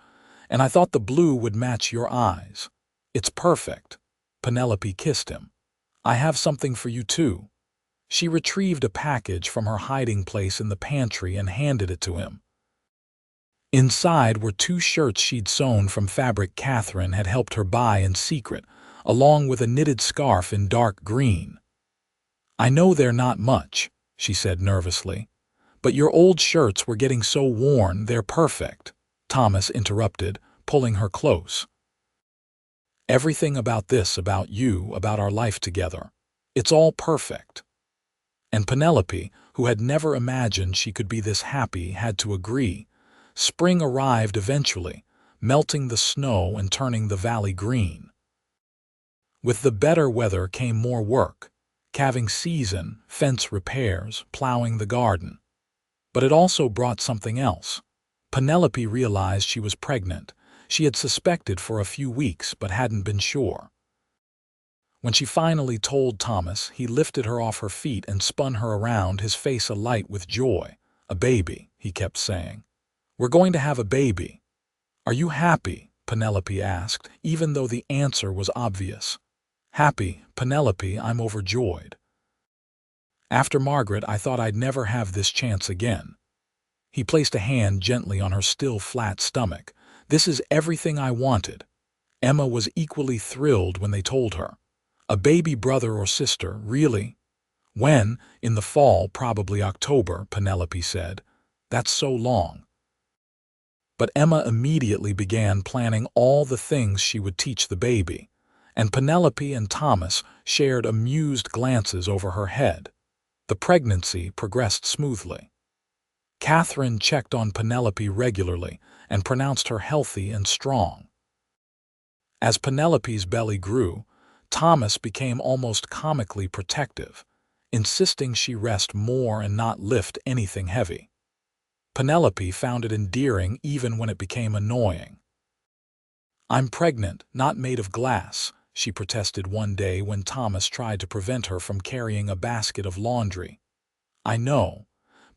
"and I thought the blue would match your eyes. It's perfect." Penelope kissed him. "I have something for you too." She retrieved a package from her hiding place in the pantry and handed it to him. Inside were 2 shirts she'd sewn from fabric Catherine had helped her buy in secret, along with a knitted scarf in dark green. "I know they're not much," she said nervously, "but your old shirts were getting so worn, they're perfect," Thomas interrupted, pulling her close. "Everything about this, about you, about our life together. It's all perfect." And Penelope, who had never imagined she could be this happy, had to agree. Spring arrived eventually, melting the snow and turning the valley green. With the better weather came more work, calving season, fence repairs, plowing the garden. But it also brought something else. Penelope realized she was pregnant. She had suspected for a few weeks but hadn't been sure. When she finally told Thomas, he lifted her off her feet and spun her around, his face alight with joy. "A baby," he kept saying. "We're going to have a baby." "Are you happy?" Penelope asked, even though the answer was obvious. "Happy, Penelope, I'm overjoyed. After Margaret, I thought I'd never have this chance again." He placed a hand gently on her still flat stomach. "This is everything I wanted." Emma was equally thrilled when they told her. "A baby brother or sister, really?" "When? In the fall, probably October," Penelope said. "That's so long." But Emma immediately began planning all the things she would teach the baby, and Penelope and Thomas shared amused glances over her head. The pregnancy progressed smoothly. Catherine checked on Penelope regularly and pronounced her healthy and strong. As Penelope's belly grew, Thomas became almost comically protective, insisting she rest more and not lift anything heavy. Penelope found it endearing even when it became annoying. "I'm pregnant, not made of glass," she protested one day when Thomas tried to prevent her from carrying a basket of laundry. "I know,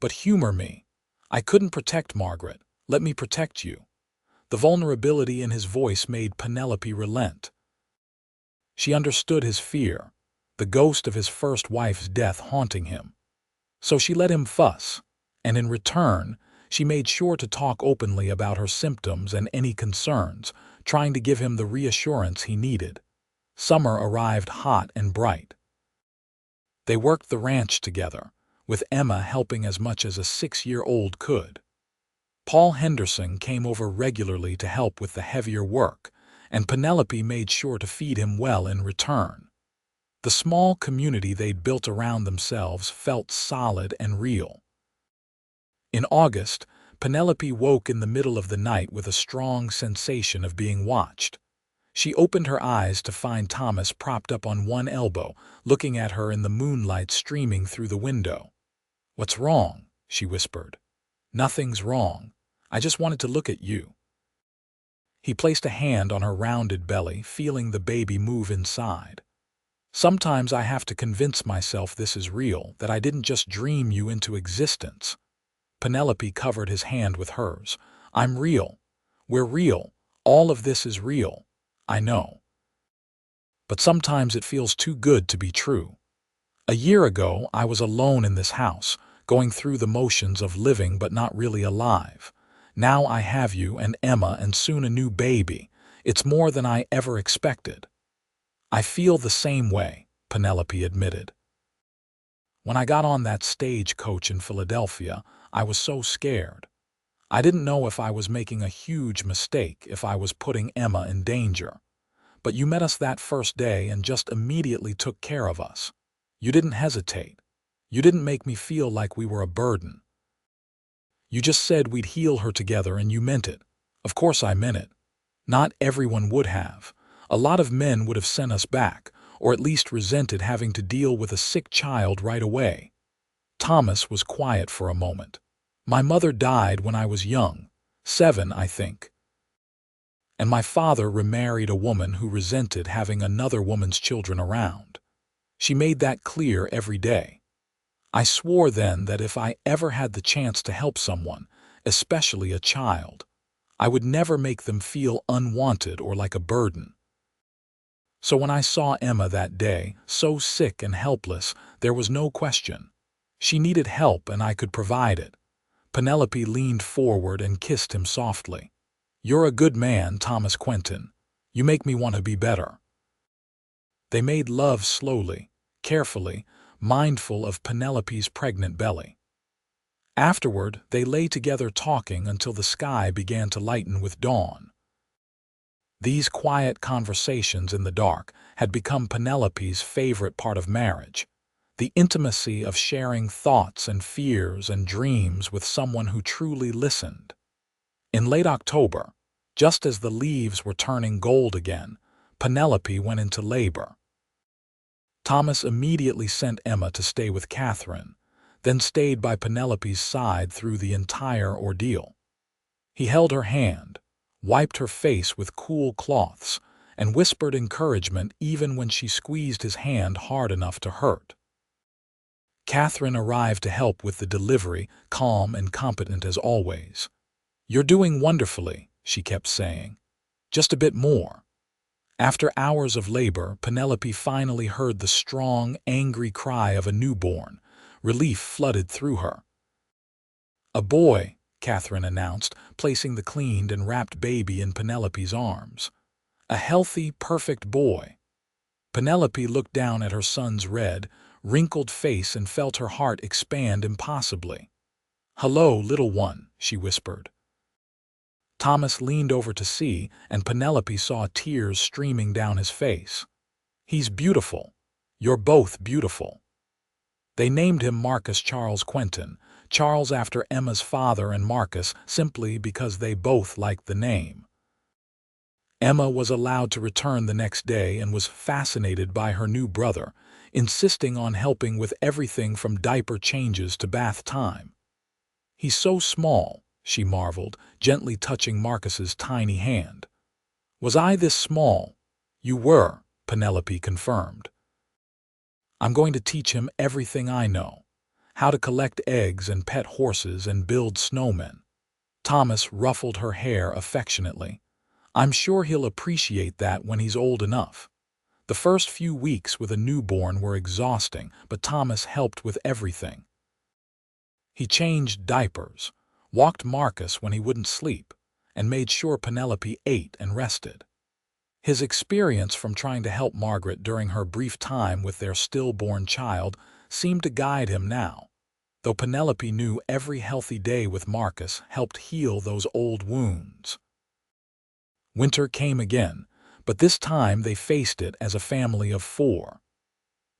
but humor me. I couldn't protect Margaret. Let me protect you." The vulnerability in his voice made Penelope relent. She understood his fear, the ghost of his first wife's death haunting him. So she let him fuss, and in return, she made sure to talk openly about her symptoms and any concerns, trying to give him the reassurance he needed. Summer arrived hot and bright. They worked the ranch together, with Emma helping as much as a 6-year-old could. Paul Henderson came over regularly to help with the heavier work, and Penelope made sure to feed him well in return. The small community they'd built around themselves felt solid and real. In August, Penelope woke in the middle of the night with a strong sensation of being watched. She opened her eyes to find Thomas propped up on one elbow, looking at her in the moonlight streaming through the window. "What's wrong?" she whispered. "Nothing's wrong. I just wanted to look at you." He placed a hand on her rounded belly, feeling the baby move inside. Sometimes I have to convince myself this is real, that I didn't just dream you into existence. Penelope covered his hand with hers. I'm real. We're real. All of this is real. I know. But sometimes it feels too good to be true. A year ago, I was alone in this house, going through the motions of living but not really alive. Now I have you and Emma and soon a new baby. It's more than I ever expected. I feel the same way, Penelope admitted. When I got on that stagecoach in Philadelphia, I was so scared. I didn't know if I was making a huge mistake, if I was putting Emma in danger. But you met us that first day and just immediately took care of us. You didn't hesitate. You didn't make me feel like we were a burden. You just said we'd heal her together and you meant it. Of course I meant it. Not everyone would have. A lot of men would have sent us back, or at least resented having to deal with a sick child right away. Thomas was quiet for a moment. My mother died when I was young, 7, I think. And my father remarried a woman who resented having another woman's children around. She made that clear every day. I swore then that if I ever had the chance to help someone, especially a child, I would never make them feel unwanted or like a burden. So when I saw Emma that day, so sick and helpless, there was no question. She needed help and I could provide it. Penelope leaned forward and kissed him softly. You're a good man, Thomas Quentin. You make me want to be better. They made love slowly, carefully, mindful of Penelope's pregnant belly. Afterward, they lay together talking until the sky began to lighten with dawn. These quiet conversations in the dark had become Penelope's favorite part of marriage, the intimacy of sharing thoughts and fears and dreams with someone who truly listened. In late October, just as the leaves were turning gold again, Penelope went into labor. Thomas immediately sent Emma to stay with Catherine, then stayed by Penelope's side through the entire ordeal. He held her hand, wiped her face with cool cloths, and whispered encouragement even when she squeezed his hand hard enough to hurt. Catherine arrived to help with the delivery, calm and competent as always. You're doing wonderfully, she kept saying. Just a bit more. After hours of labor, Penelope finally heard the strong, angry cry of a newborn. Relief flooded through her. A boy, Catherine announced, placing the cleaned and wrapped baby in Penelope's arms. A healthy, perfect boy. Penelope looked down at her son's red, wrinkled face and felt her heart expand impossibly. Hello, little one, she whispered. Thomas leaned over to see, and Penelope saw tears streaming down his face. He's beautiful. You're both beautiful. They named him Marcus Charles Quentin, Charles after Emma's father and Marcus simply because they both liked the name. Emma was allowed to return the next day and was fascinated by her new brother, insisting on helping with everything from diaper changes to bath time. He's so small, she marveled, gently touching Marcus's tiny hand. Was I this small? You were, Penelope confirmed. I'm going to teach him everything I know. How to collect eggs and pet horses and build snowmen. Thomas ruffled her hair affectionately. I'm sure he'll appreciate that when he's old enough. The first few weeks with a newborn were exhausting, but Thomas helped with everything. He changed diapers, walked Marcus when he wouldn't sleep, and made sure Penelope ate and rested. His experience from trying to help Margaret during her brief time with their stillborn child seemed to guide him now, though Penelope knew every healthy day with Marcus helped heal those old wounds. Winter came again, but this time they faced it as a family of 4.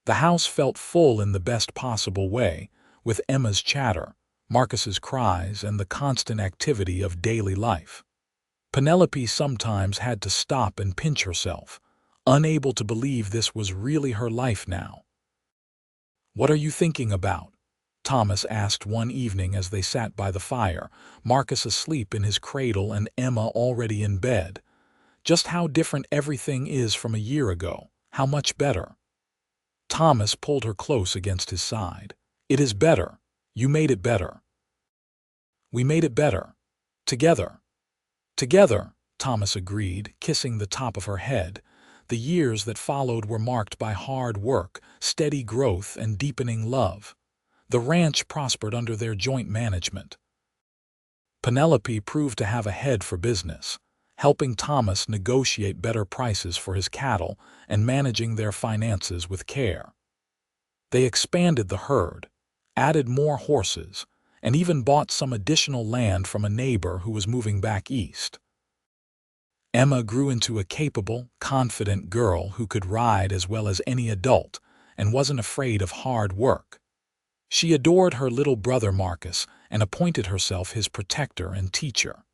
The house felt full in the best possible way, with Emma's chatter, Marcus's cries, and the constant activity of daily life. Penelope sometimes had to stop and pinch herself, unable to believe this was really her life now. What are you thinking about? Thomas asked one evening as they sat by the fire, Marcus asleep in his cradle and Emma already in bed. Just how different everything is from a year ago. How much better. Thomas pulled her close against his side. It is better. You made it better. We made it better. Together. Together, Thomas agreed, kissing the top of her head. The years that followed were marked by hard work, steady growth, and deepening love. The ranch prospered under their joint management. Penelope proved to have a head for business, helping Thomas negotiate better prices for his cattle and managing their finances with care. They expanded the herd, added more horses, and even bought some additional land from a neighbor who was moving back east. Emma grew into a capable, confident girl who could ride as well as any adult and wasn't afraid of hard work. She adored her little brother Marcus and appointed herself his protector and teacher.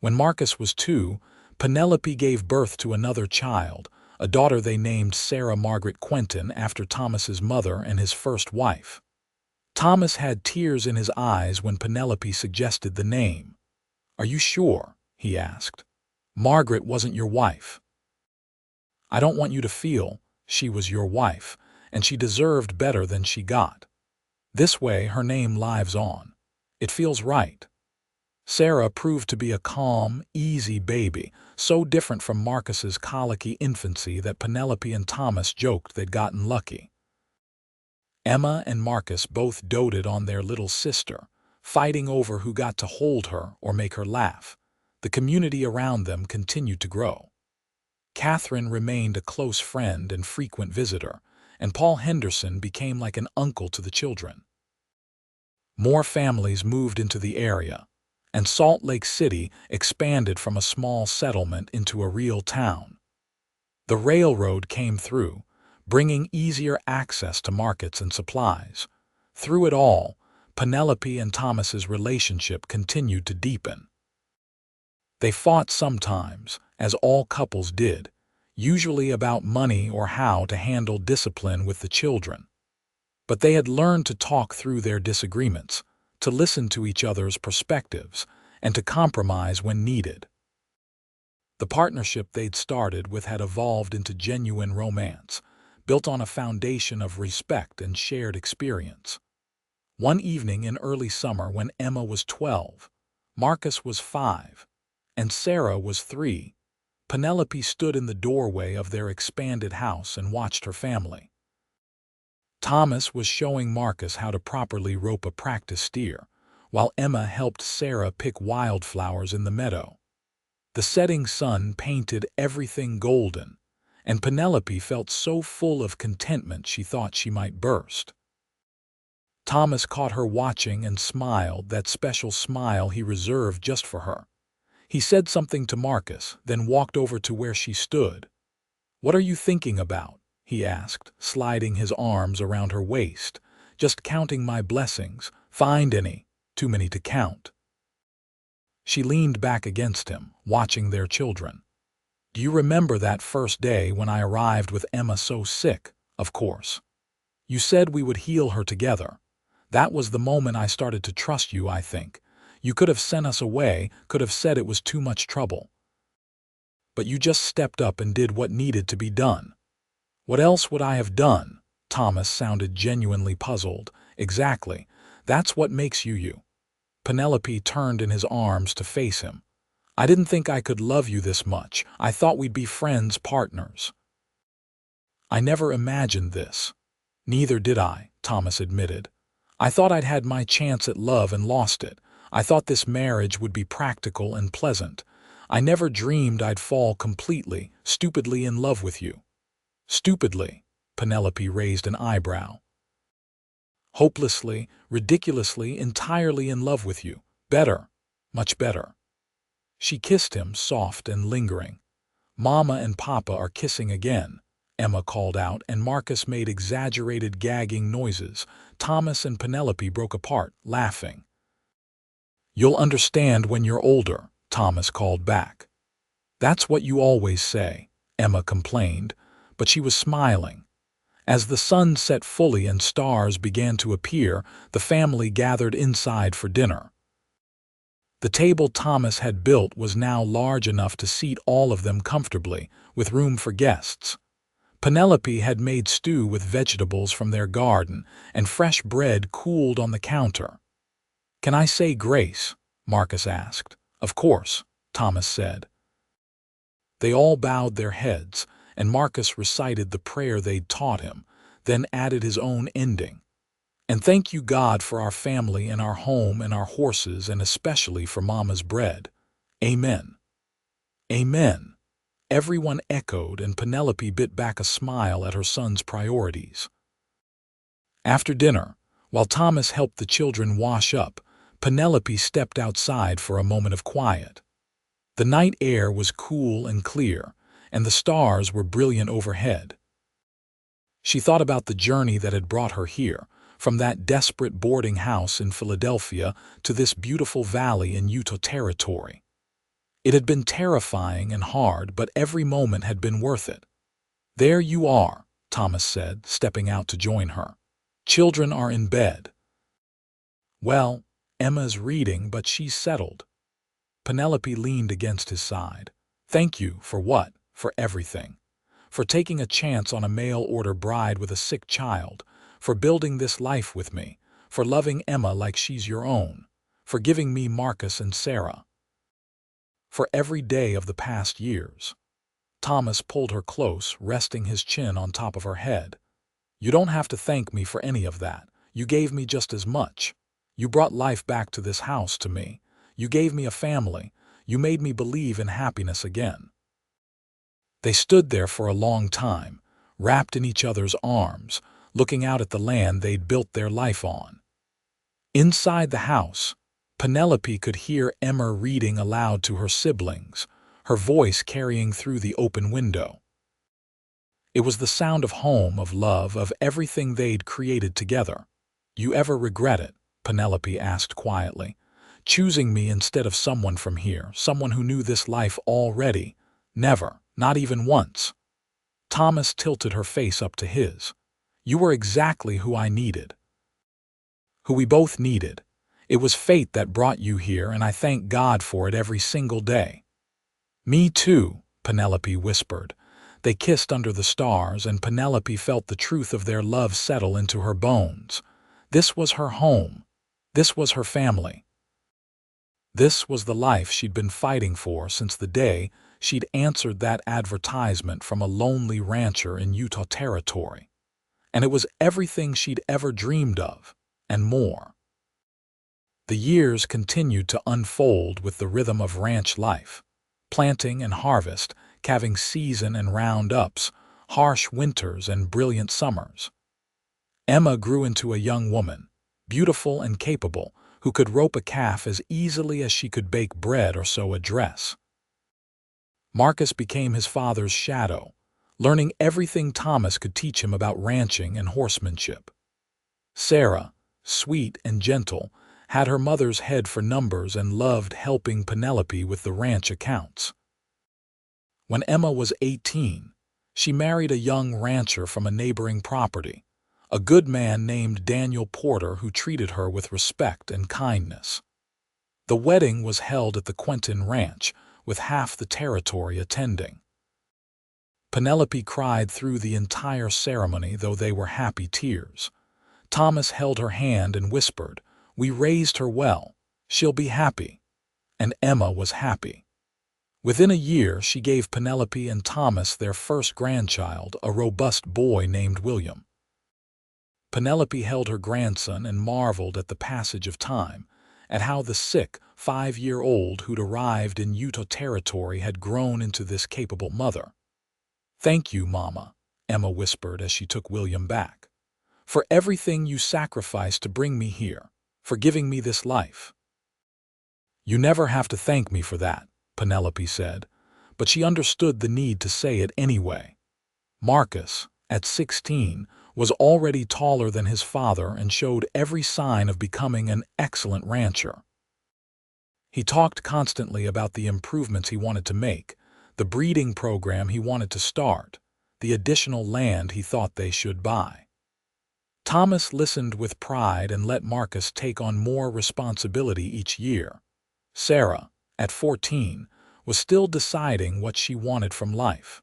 When Marcus was 2, Penelope gave birth to another child, a daughter they named Sarah Margaret Quentin after Thomas's mother and his first wife. Thomas had tears in his eyes when Penelope suggested the name. "Are you sure?" he asked. "Margaret wasn't your wife." "I don't want you to feel she was your wife, and she deserved better than she got. This way her name lives on. It feels right." Sarah proved to be a calm, easy baby, so different from Marcus's colicky infancy that Penelope and Thomas joked they'd gotten lucky. Emma and Marcus both doted on their little sister, fighting over who got to hold her or make her laugh. The community around them continued to grow. Catherine remained a close friend and frequent visitor, and Paul Henderson became like an uncle to the children. More families moved into the area, and Salt Lake City expanded from a small settlement into a real town. The railroad came through, bringing easier access to markets and supplies. Through it all, Penelope and Thomas's relationship continued to deepen. They fought sometimes, as all couples did, usually about money or how to handle discipline with the children. But they had learned to talk through their disagreements, to listen to each other's perspectives, and to compromise when needed. The partnership they'd started with had evolved into genuine romance, built on a foundation of respect and shared experience. One evening in early summer when Emma was 12, Marcus was 5, and Sarah was 3, Penelope stood in the doorway of their expanded house and watched her family. Thomas was showing Marcus how to properly rope a practice steer, while Emma helped Sarah pick wildflowers in the meadow. The setting sun painted everything golden, and Penelope felt so full of contentment she thought she might burst. Thomas caught her watching and smiled, that special smile he reserved just for her. He said something to Marcus, then walked over to where she stood. "What are you thinking about?" he asked, sliding his arms around her waist. "Just counting my blessings. Find any. Too many to count." She leaned back against him, watching their children. "Do you remember that first day when I arrived with Emma so sick?" "Of course. You said we would heal her together. That was the moment I started to trust you, I think. You could have sent us away, could have said it was too much trouble. But you just stepped up and did what needed to be done." "What else would I have done?" Thomas sounded genuinely puzzled. "Exactly. That's what makes you you." Penelope turned in his arms to face him. "I didn't think I could love you this much. I thought we'd be friends, partners." "I never imagined this." "Neither did I," Thomas admitted. "I thought I'd had my chance at love and lost it. I thought this marriage would be practical and pleasant. I never dreamed I'd fall completely, stupidly in love with you." "Stupidly?" Penelope raised an eyebrow. "Hopelessly, ridiculously, entirely in love with you. Better, much better." She kissed him, soft and lingering. "Mama and Papa are kissing again," Emma called out, and Marcus made exaggerated gagging noises. Thomas and Penelope broke apart, laughing. "You'll understand when you're older," Thomas called back. "That's what you always say," Emma complained, but she was smiling. As the sun set fully and stars began to appear, the family gathered inside for dinner. The table Thomas had built was now large enough to seat all of them comfortably, with room for guests. Penelope had made stew with vegetables from their garden, and fresh bread cooled on the counter. "Can I say grace?" Marcus asked. "Of course," Thomas said. They all bowed their heads, and Marcus recited the prayer they'd taught him, then added his own ending. "And thank you, God, for our family and our home and our horses, and especially for Mama's bread. Amen." "Amen," everyone echoed, and Penelope bit back a smile at her son's priorities. After dinner, while Thomas helped the children wash up, Penelope stepped outside for a moment of quiet. The night air was cool and clear, and the stars were brilliant overhead. She thought about the journey that had brought her here, from that desperate boarding house in Philadelphia to this beautiful valley in Utah Territory. It had been terrifying and hard, but every moment had been worth it. "There you are," Thomas said, stepping out to join her. "Children are in bed." "Well, Emma's reading, but she's settled." Penelope leaned against his side. "Thank you for what? For everything. For taking a chance on a mail-order bride with a sick child, for building this life with me, for loving Emma like she's your own, for giving me Marcus and Sarah. For every day of the past years." Thomas pulled her close, resting his chin on top of her head. "You don't have to thank me for any of that. You gave me just as much. You brought life back to this house to me. You gave me a family. You made me believe in happiness again." They stood there for a long time, wrapped in each other's arms, looking out at the land they'd built their life on. Inside the house, Penelope could hear Emma reading aloud to her siblings, her voice carrying through the open window. It was the sound of home, of love, of everything they'd created together. "You ever regret it?" Penelope asked quietly. "Choosing me instead of someone from here, someone who knew this life already?" "Never, not even once." Thomas tilted her face up to his. "You were exactly who I needed. Who we both needed. It was fate that brought you here, and I thank God for it every single day." "Me too," Penelope whispered. They kissed under the stars, and Penelope felt the truth of their love settle into her bones. This was her home. This was her family. This was the life she'd been fighting for since the day she'd answered that advertisement from a lonely rancher in Utah Territory. And it was everything she'd ever dreamed of, and more. The years continued to unfold with the rhythm of ranch life. Planting and harvest, calving season and roundups, harsh winters and brilliant summers. Emma grew into a young woman, beautiful and capable, who could rope a calf as easily as she could bake bread or sew a dress. Marcus became his father's shadow, learning everything Thomas could teach him about ranching and horsemanship. Sarah, sweet and gentle, had her mother's head for numbers and loved helping Penelope with the ranch accounts. When Emma was 18, she married a young rancher from a neighboring property, a good man named Daniel Porter who treated her with respect and kindness. The wedding was held at the Quentin Ranch, with half the territory attending. Penelope cried through the entire ceremony, though they were happy tears. Thomas held her hand and whispered, "We raised her well. She'll be happy." And Emma was happy. Within a year, she gave Penelope and Thomas their first grandchild, a robust boy named William. Penelope held her grandson and marveled at the passage of time, at how the sick 5-year-old who'd arrived in Utah Territory had grown into this capable mother. "Thank you, Mama," Emma whispered as she took William back, "for everything you sacrificed to bring me here, for giving me this life." "You never have to thank me for that," Penelope said, but she understood the need to say it anyway. Marcus, at 16, was already taller than his father and showed every sign of becoming an excellent rancher. He talked constantly about the improvements he wanted to make, the breeding program he wanted to start, the additional land he thought they should buy. Thomas listened with pride and let Marcus take on more responsibility each year. Sarah, at 14, was still deciding what she wanted from life.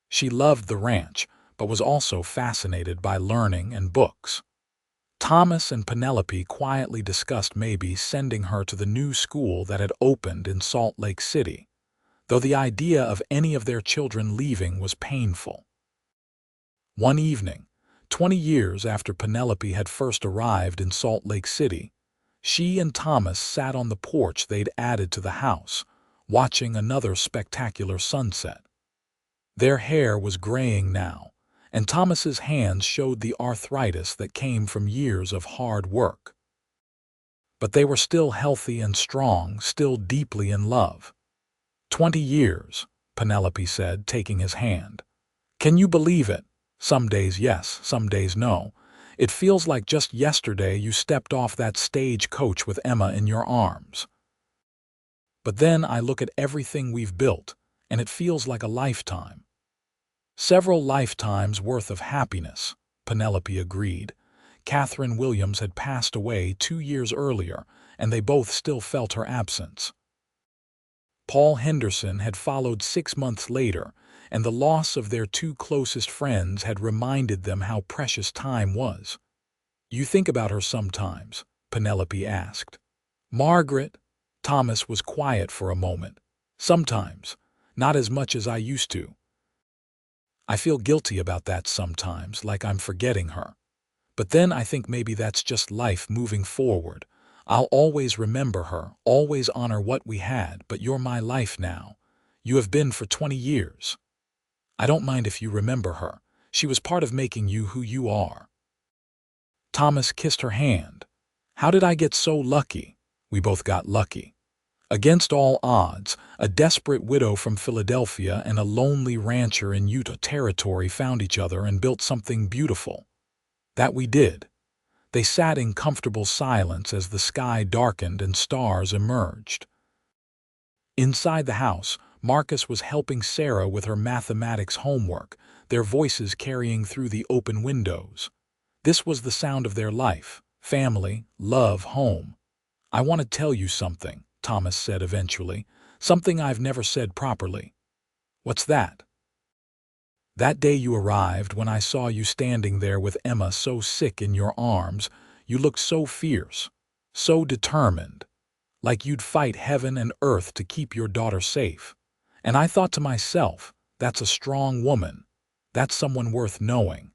She loved the ranch, but was also fascinated by learning and books. Thomas and Penelope quietly discussed maybe sending her to the new school that had opened in Salt Lake City, though the idea of any of their children leaving was painful. One evening, 20 years after Penelope had first arrived in Salt Lake City, she and Thomas sat on the porch they'd added to the house, watching another spectacular sunset. Their hair was graying now, and Thomas's hands showed the arthritis that came from years of hard work. But they were still healthy and strong, still deeply in love. 20 years, Penelope said, taking his hand. Can you believe it? Some days yes, some days no. It feels like just yesterday you stepped off that stagecoach with Emma in your arms. But then I look at everything we've built, and it feels like a lifetime. Several lifetimes worth of happiness, Penelope agreed. Catherine Williams had passed away 2 years earlier, and they both still felt her absence. Paul Henderson had followed 6 months later, and the loss of their 2 closest friends had reminded them how precious time was. You think about her sometimes, Penelope asked. Margaret, Thomas was quiet for a moment. Sometimes, not as much as I used to. I feel guilty about that sometimes, like I'm forgetting her. But then I think maybe that's just life moving forward. I'll always remember her, always honor what we had, but you're my life now. You have been for 20 years. I don't mind if you remember her. She was part of making you who you are. Thomas kissed her hand. How did I get so lucky? We both got lucky. Against all odds, a desperate widow from Philadelphia and a lonely rancher in Utah Territory found each other and built something beautiful. That we did. They sat in comfortable silence as the sky darkened and stars emerged. Inside the house, Marcus was helping Sarah with her mathematics homework, their voices carrying through the open windows. This was the sound of their life: family, love, home. I want to tell you something, Thomas said eventually, something I've never said properly. What's that? That day you arrived, when I saw you standing there with Emma so sick in your arms, you looked so fierce, so determined, like you'd fight heaven and earth to keep your daughter safe. And I thought to myself, that's a strong woman. That's someone worth knowing.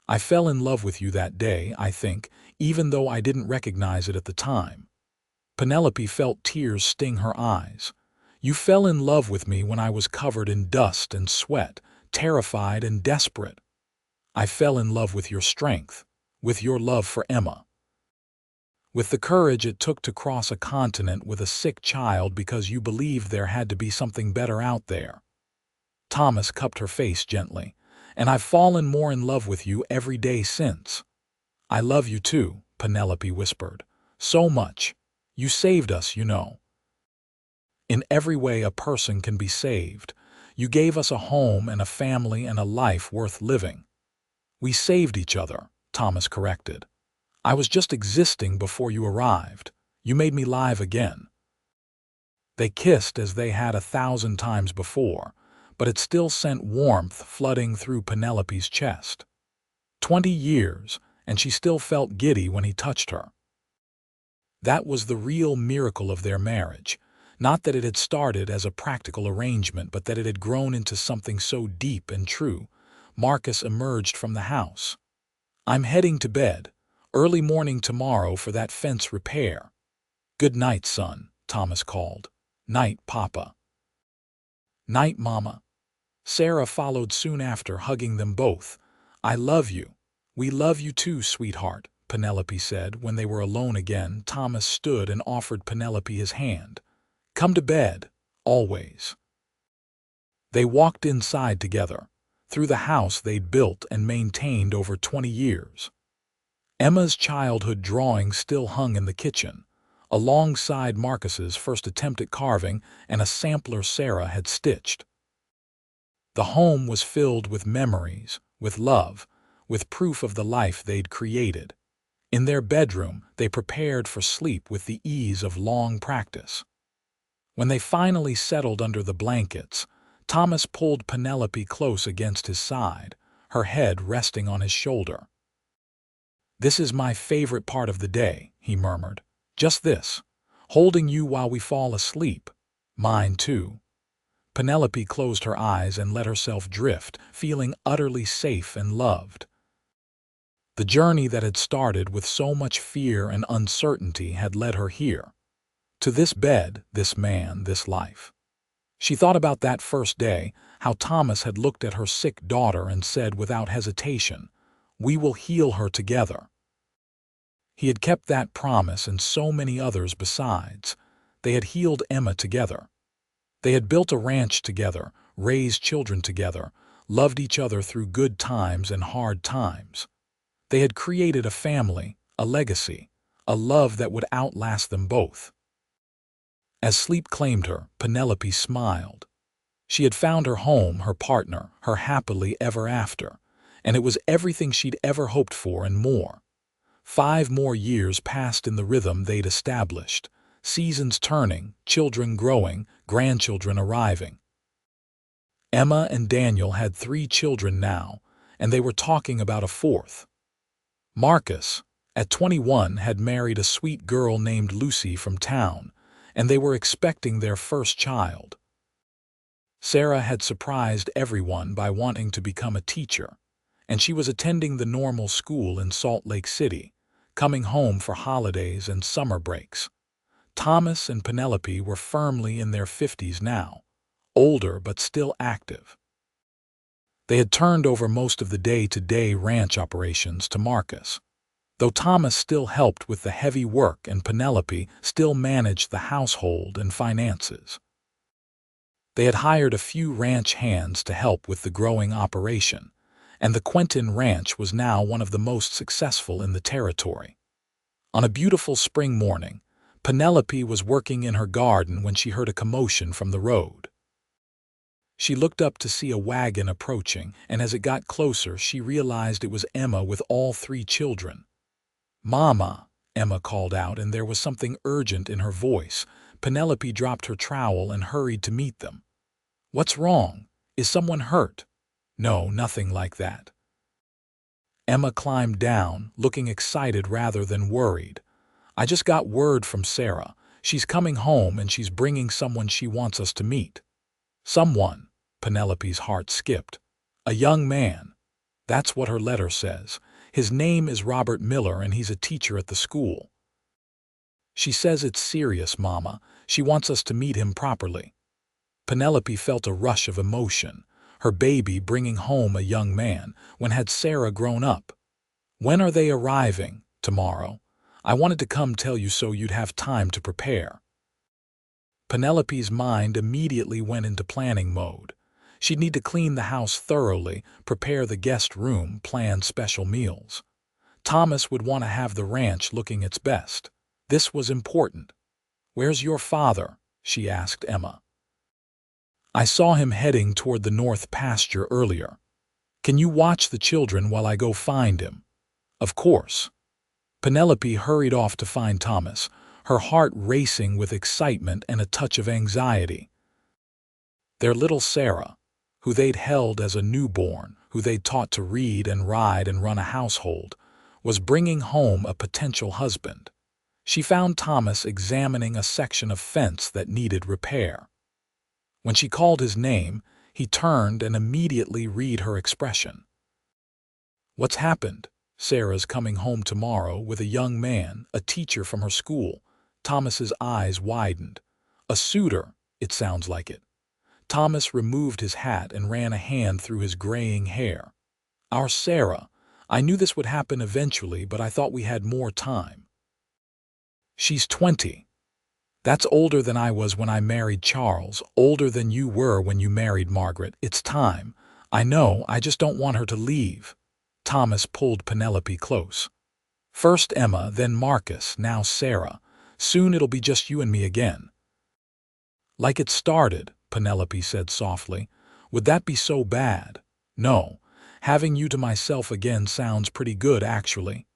I fell in love with you that day, I think, even though I didn't recognize it at the time. Penelope felt tears sting her eyes. You fell in love with me when I was covered in dust and sweat, terrified and desperate. I fell in love with your strength, with your love for Emma, with the courage it took to cross a continent with a sick child because you believed there had to be something better out there. Thomas cupped her face gently. And I've fallen more in love with you every day since. I love you too, Penelope whispered. So much. You saved us, you know. In every way a person can be saved. You gave us a home and a family and a life worth living. We saved each other, Thomas corrected. I was just existing before you arrived. You made me live again. They kissed as they had 1,000 times before, but it still sent warmth flooding through Penelope's chest. 20 years, and she still felt giddy when he touched her. That was the real miracle of their marriage. Not that it had started as a practical arrangement, but that it had grown into something so deep and true. Marcus emerged from the house. I'm heading to bed. Early morning tomorrow for that fence repair. Good night, son, Thomas called. Night, Papa. Night, Mama. Sarah followed soon after, hugging them both. I love you. We love you too, sweetheart, Penelope said. When they were alone again, Thomas stood and offered Penelope his hand. Come to bed, always. They walked inside together, through the house they'd built and maintained over 20 years. Emma's childhood drawings still hung in the kitchen, alongside Marcus's first attempt at carving and a sampler Sarah had stitched. The home was filled with memories, with love, with proof of the life they'd created. In their bedroom, they prepared for sleep with the ease of long practice. When they finally settled under the blankets, Thomas pulled Penelope close against his side, her head resting on his shoulder. "This is my favorite part of the day," he murmured. "Just this, holding you while we fall asleep. Mine too." Penelope closed her eyes and let herself drift, feeling utterly safe and loved. The journey that had started with so much fear and uncertainty had led her here. To this bed, this man, this life. She thought about that first day, how Thomas had looked at her sick daughter and said without hesitation, "We will heal her together." He had kept that promise and so many others besides. They had healed Emma together. They had built a ranch together, raised children together, loved each other through good times and hard times. They had created a family, a legacy, a love that would outlast them both. As sleep claimed her, Penelope smiled. She had found her home, her partner, her happily ever after, and it was everything she'd ever hoped for and more. 5 more years passed in the rhythm they'd established, seasons turning, children growing, grandchildren arriving. Emma and Daniel had 3 children now, and they were talking about a 4th. Marcus, at 21, had married a sweet girl named Lucy from town, and they were expecting their first child. Sarah had surprised everyone by wanting to become a teacher, and she was attending the normal school in Salt Lake City, coming home for holidays and summer breaks. Thomas and Penelope were firmly in their 50s now, older but still active. They had turned over most of the day-to-day ranch operations to Marcus, though Thomas still helped with the heavy work and Penelope still managed the household and finances. They had hired a few ranch hands to help with the growing operation, and the Quentin Ranch was now one of the most successful in the territory. On a beautiful spring morning, Penelope was working in her garden when she heard a commotion from the road. She looked up to see a wagon approaching, and as it got closer, she realized it was Emma with all 3 children. "Mama," Emma called out, and there was something urgent in her voice. Penelope dropped her trowel and hurried to meet them. "What's wrong? Is someone hurt?" "No, nothing like that." Emma climbed down, looking excited rather than worried. "I just got word from Sarah. She's coming home and she's bringing someone she wants us to meet." "Someone?" Penelope's heart skipped. "A young man. That's what her letter says. His name is Robert Miller and he's a teacher at the school. She says it's serious, Mama. She wants us to meet him properly." Penelope felt a rush of emotion. Her baby bringing home a young man. When had Sarah grown up? "When are they arriving?" "Tomorrow. I wanted to come tell you so you'd have time to prepare." Penelope's mind immediately went into planning mode. She'd need to clean the house thoroughly, prepare the guest room, plan special meals. Thomas would want to have the ranch looking its best. This was important. "Where's your father?" she asked Emma. "I saw him heading toward the north pasture earlier. Can you watch the children while I go find him?" "Of course." Penelope hurried off to find Thomas, her heart racing with excitement and a touch of anxiety. Their little Sarah, who they'd held as a newborn, who they'd taught to read and ride and run a household, was bringing home a potential husband. She found Thomas examining a section of fence that needed repair. When she called his name, he turned and immediately read her expression. "What's happened?" "Sarah's coming home tomorrow with a young man, a teacher from her school." Thomas's eyes widened. "A suitor, it sounds like it." Thomas removed his hat and ran a hand through his graying hair. "Our Sarah. I knew this would happen eventually, but I thought we had more time." "She's 20. That's older than I was when I married Charles, older than you were when you married Margaret. It's time. I know, I just don't want her to leave." Thomas pulled Penelope close. "First Emma, then Marcus, now Sarah. Soon it'll be just you and me again." "Like it started," Penelope said softly. "Would that be so bad?" "No. Having you to myself again sounds pretty good, actually."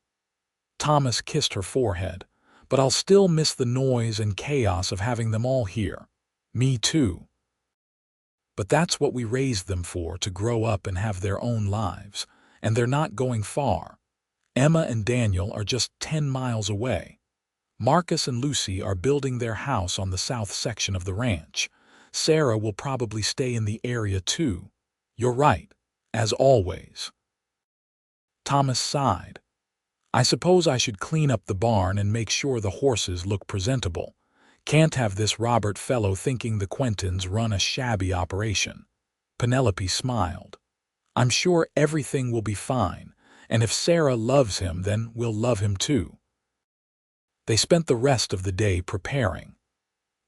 Thomas kissed her forehead. But I'll still miss the noise and chaos of having them all here. Me too. But that's what we raised them for, to grow up and have their own lives. And they're not going far. Emma and Daniel are just 10 miles away. Marcus and Lucy are building their house on the south section of the ranch. Sarah will probably stay in the area too. You're right, as always. Thomas sighed. I suppose I should clean up the barn and make sure the horses look presentable. Can't have this Robert fellow thinking the Quentins run a shabby operation. Penelope smiled. I'm sure everything will be fine, and if Sarah loves him, then we'll love him too. They spent the rest of the day preparing.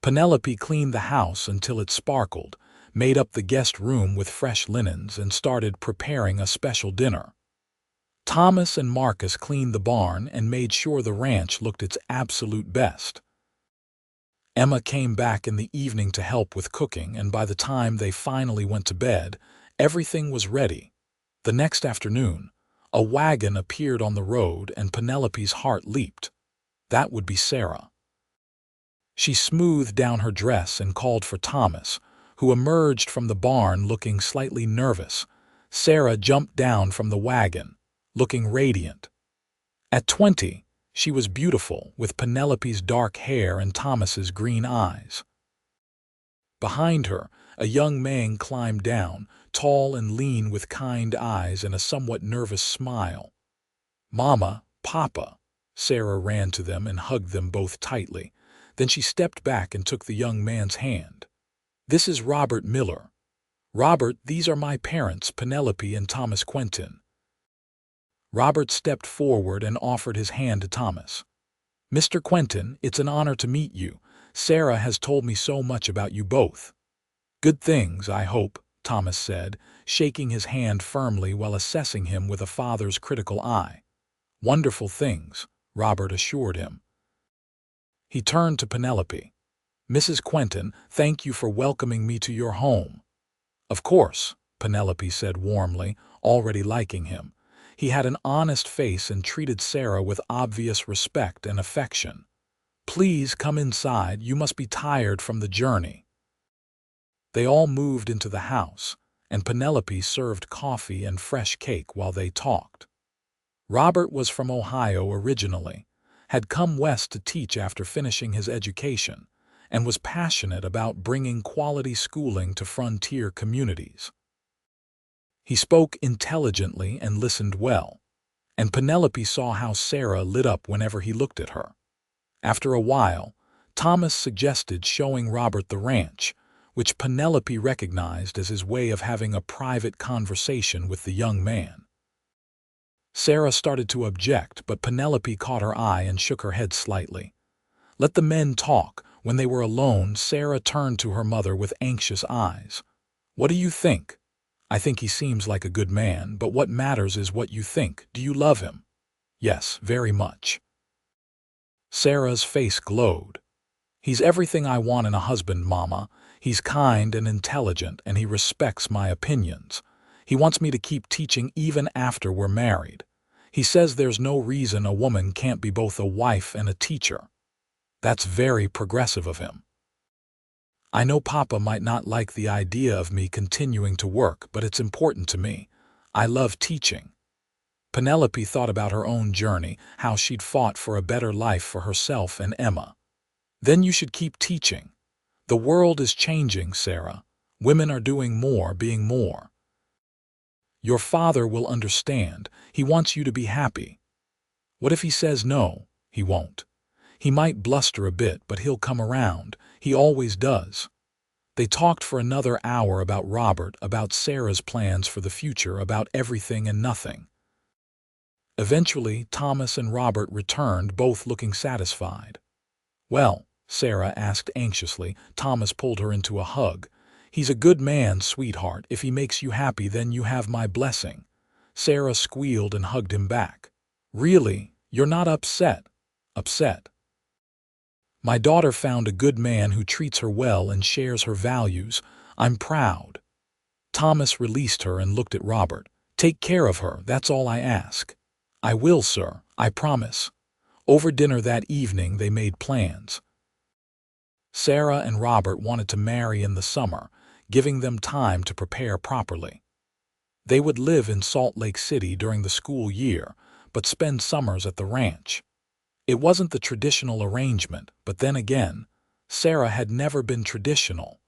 Penelope cleaned the house until it sparkled, made up the guest room with fresh linens, and started preparing a special dinner. Thomas and Marcus cleaned the barn and made sure the ranch looked its absolute best. Emma came back in the evening to help with cooking, and by the time they finally went to bed, everything was ready. The next afternoon, a wagon appeared on the road and Penelope's heart leaped. That would be Sarah. She smoothed down her dress and called for Thomas, who emerged from the barn looking slightly nervous. Sarah jumped down from the wagon, looking radiant. At 20, she was beautiful, with Penelope's dark hair and Thomas's green eyes. Behind her, a young man climbed down, tall and lean with kind eyes and a somewhat nervous smile. Mama, Papa. Sarah ran to them and hugged them both tightly. Then she stepped back and took the young man's hand. This is Robert Miller. Robert, these are my parents, Penelope and Thomas Quentin. Robert stepped forward and offered his hand to Thomas. Mr. Quentin, it's an honor to meet you. Sarah has told me so much about you both. Good things, I hope, Thomas said, shaking his hand firmly while assessing him with a father's critical eye. Wonderful things, Robert assured him. He turned to Penelope. Mrs. Quentin, thank you for welcoming me to your home. Of course, Penelope said warmly, already liking him. He had an honest face and treated Sarah with obvious respect and affection. Please come inside, you must be tired from the journey. They all moved into the house, and Penelope served coffee and fresh cake while they talked. Robert was from Ohio originally, had come west to teach after finishing his education, and was passionate about bringing quality schooling to frontier communities. He spoke intelligently and listened well, and Penelope saw how Sarah lit up whenever he looked at her. After a while, Thomas suggested showing Robert the ranch, which Penelope recognized as his way of having a private conversation with the young man. Sarah started to object, but Penelope caught her eye and shook her head slightly. Let the men talk. When they were alone, Sarah turned to her mother with anxious eyes. What do you think? I think he seems like a good man, but what matters is what you think. Do you love him? Yes, very much. Sarah's face glowed. He's everything I want in a husband, Mama. He's kind and intelligent, and he respects my opinions. He wants me to keep teaching even after we're married. He says there's no reason a woman can't be both a wife and a teacher. That's very progressive of him. I know Papa might not like the idea of me continuing to work, but it's important to me. I love teaching. Penelope thought about her own journey, how she'd fought for a better life for herself and Emma. Then you should keep teaching. The world is changing, Sarah. Women are doing more, being more. Your father will understand. He wants you to be happy. What if he says no? He won't. He might bluster a bit, but he'll come around. He always does. They talked for another hour about Robert, about Sarah's plans for the future, about everything and nothing. Eventually, Thomas and Robert returned, both looking satisfied. Well, Sarah asked anxiously. Thomas pulled her into a hug. He's a good man, sweetheart. If he makes you happy, then you have my blessing. Sarah squealed and hugged him back. Really? You're not upset? Upset? My daughter found a good man who treats her well and shares her values. I'm proud. Thomas released her and looked at Robert. Take care of her, that's all I ask. I will, sir, I promise. Over dinner that evening, they made plans. Sarah and Robert wanted to marry in the summer, giving them time to prepare properly. They would live in Salt Lake City during the school year, but spend summers at the ranch. It wasn't the traditional arrangement, but then again, Sarah had never been traditional.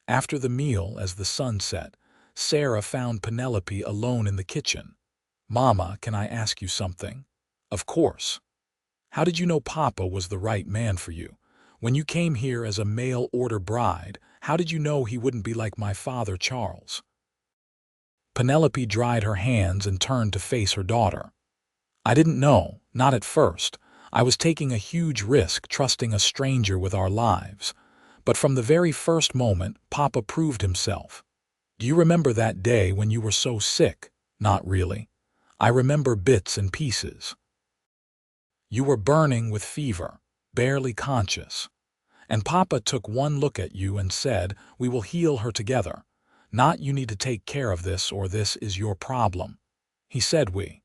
After the meal, as the sun set, Sarah found Penelope alone in the kitchen. "Mama, can I ask you something?" "Of course." "How did you know Papa was the right man for you? When you came here as a mail-order bride, how did you know he wouldn't be like my father, Charles?" Penelope dried her hands and turned to face her daughter. "I didn't know, not at first. I was taking a huge risk trusting a stranger with our lives. But from the very first moment, Papa proved himself. Do you remember that day when you were so sick?" "Not really. I remember bits and pieces." "You were burning with fever, barely conscious. And Papa took one look at you and said, 'We will heal her together. Not you need to take care of this or this is your problem.' He said we.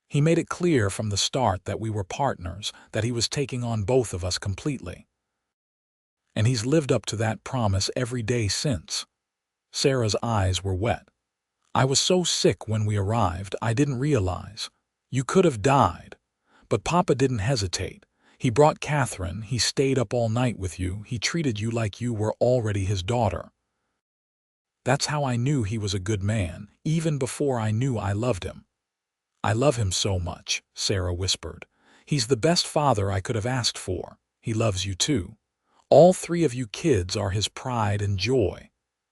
He made it clear from the start that we were partners, that he was taking on both of us completely. And he's lived up to that promise every day since." Sarah's eyes were wet. "I was so sick when we arrived, I didn't realize. You could have died. But Papa didn't hesitate. He brought Catherine, he stayed up all night with you, he treated you like you were already his daughter. That's how I knew he was a good man, even before I knew I loved him." "I love him so much," Sarah whispered. "He's the best father I could have asked for. He loves you too. All three of you kids are his pride and joy."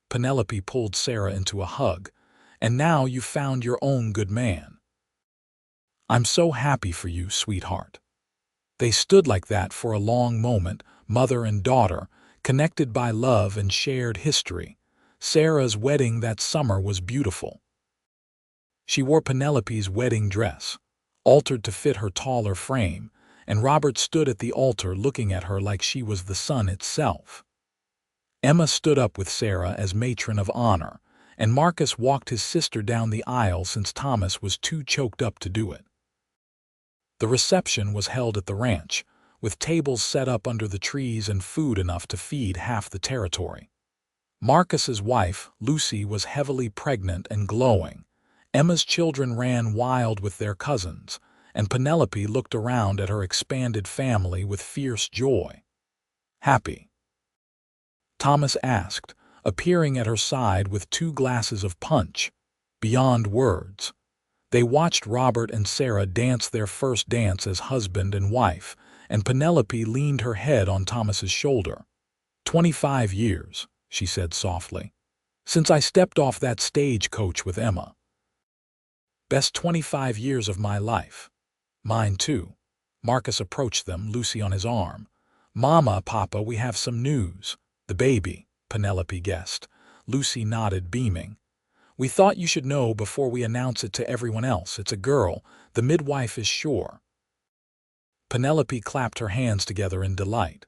Penelope pulled Sarah into a hug. "And now you've found your own good man. I'm so happy for you, sweetheart." They stood like that for a long moment, mother and daughter, connected by love and shared history. Sarah's wedding that summer was beautiful. She wore Penelope's wedding dress, altered to fit her taller frame, and Robert stood at the altar looking at her like she was the sun itself. Emma stood up with Sarah as matron of honor, and Marcus walked his sister down the aisle since Thomas was too choked up to do it. The reception was held at the ranch, with tables set up under the trees and food enough to feed half the territory. Marcus's wife, Lucy, was heavily pregnant and glowing. Emma's children ran wild with their cousins, and Penelope looked around at her expanded family with fierce joy. "Happy?" Thomas asked, appearing at her side with 2 glasses of punch. Beyond words. They watched Robert and Sarah dance their first dance as husband and wife, and Penelope leaned her head on Thomas's shoulder. 25 years, she said softly, since I stepped off that stagecoach with Emma. Best 25 years of my life. Mine too. Marcus approached them, Lucy on his arm. "Mama, Papa, we have some news." "The baby," Penelope guessed. Lucy nodded, beaming. "We thought you should know before we announce it to everyone else. It's a girl. The midwife is sure." Penelope clapped her hands together in delight.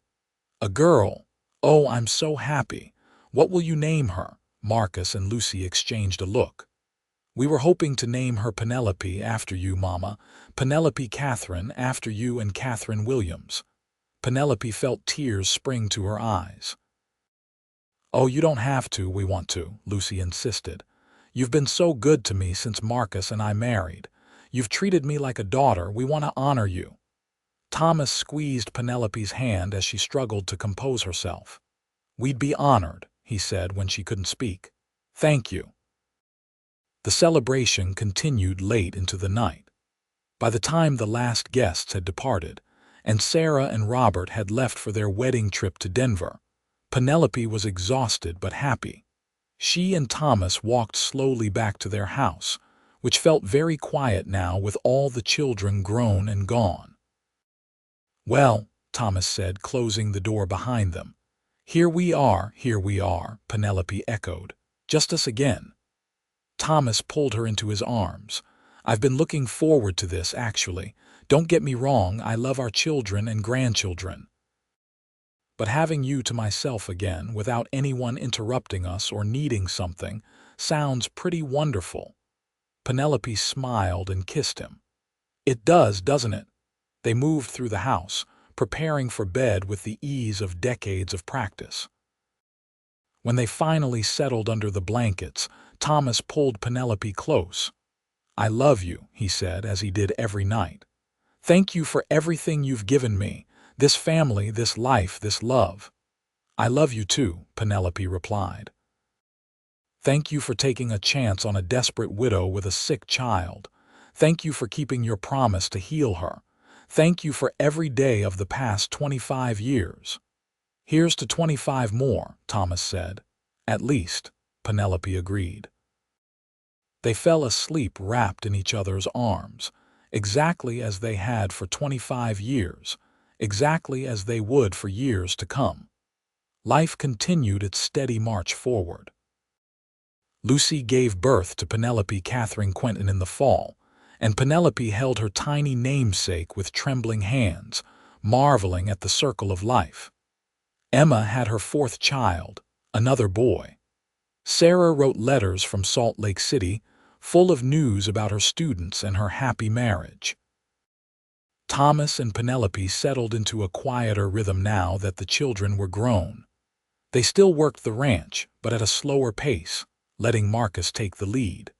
"A girl? Oh, I'm so happy. What will you name her?" Marcus and Lucy exchanged a look. "We were hoping to name her Penelope after you, Mama. Penelope Catherine after you and Catherine Williams." Penelope felt tears spring to her eyes. "Oh, you don't have to, we want to," Lucy insisted. "You've been so good to me since Marcus and I married. You've treated me like a daughter. We want to honor you." Thomas squeezed Penelope's hand as she struggled to compose herself. "We'd be honored," he said when she couldn't speak. "Thank you." The celebration continued late into the night. By the time the last guests had departed, and Sarah and Robert had left for their wedding trip to Denver, Penelope was exhausted but happy. She and Thomas walked slowly back to their house, which felt very quiet now with all the children grown and gone. "Well," Thomas said, closing the door behind them. Here we are," Penelope echoed. "Just us again." Thomas pulled her into his arms. "I've been looking forward to this, actually. Don't get me wrong, I love our children and grandchildren. But having you to myself again, without anyone interrupting us or needing something, sounds pretty wonderful." Penelope smiled and kissed him. "It does, doesn't it?" They moved through the house, preparing for bed with the ease of decades of practice. When they finally settled under the blankets, Thomas pulled Penelope close. "I love you," he said, as he did every night. "Thank you for everything you've given me, this family, this life, this love." "I love you too," Penelope replied. "Thank you for taking a chance on a desperate widow with a sick child. Thank you for keeping your promise to heal her. Thank you for every day of the past 25 years. "Here's to 25 more," Thomas said. "At least," Penelope agreed. They fell asleep wrapped in each other's arms, exactly as they had for 25 years, exactly as they would for years to come. Life continued its steady march forward. Lucy gave birth to Penelope Catherine Quentin in the fall, and Penelope held her tiny namesake with trembling hands, marveling at the circle of life. Emma had her fourth child, another boy. Sarah wrote letters from Salt Lake City, full of news about her students and her happy marriage. Thomas and Penelope settled into a quieter rhythm now that the children were grown. They still worked the ranch, but at a slower pace, letting Marcus take the lead.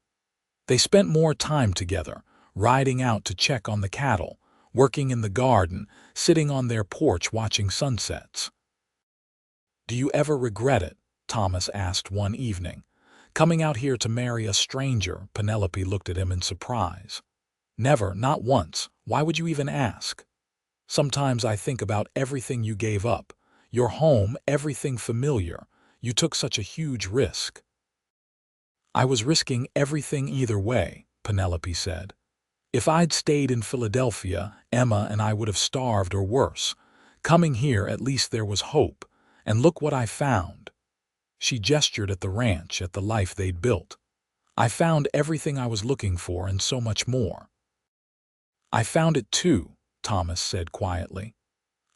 They spent more time together, riding out to check on the cattle, working in the garden, sitting on their porch watching sunsets. "Do you ever regret it?" Thomas asked one evening. "Coming out here to marry a stranger?" Penelope looked at him in surprise. "Never, not once. Why would you even ask?" "Sometimes I think about everything you gave up. Your home, everything familiar. You took such a huge risk." "I was risking everything either way," Penelope said. "If I'd stayed in Philadelphia, Emma and I would have starved or worse. Coming here, at least there was hope. And look what I found." She gestured at the ranch, at the life they'd built. "I found everything I was looking for and so much more." "I found it too," Thomas said quietly.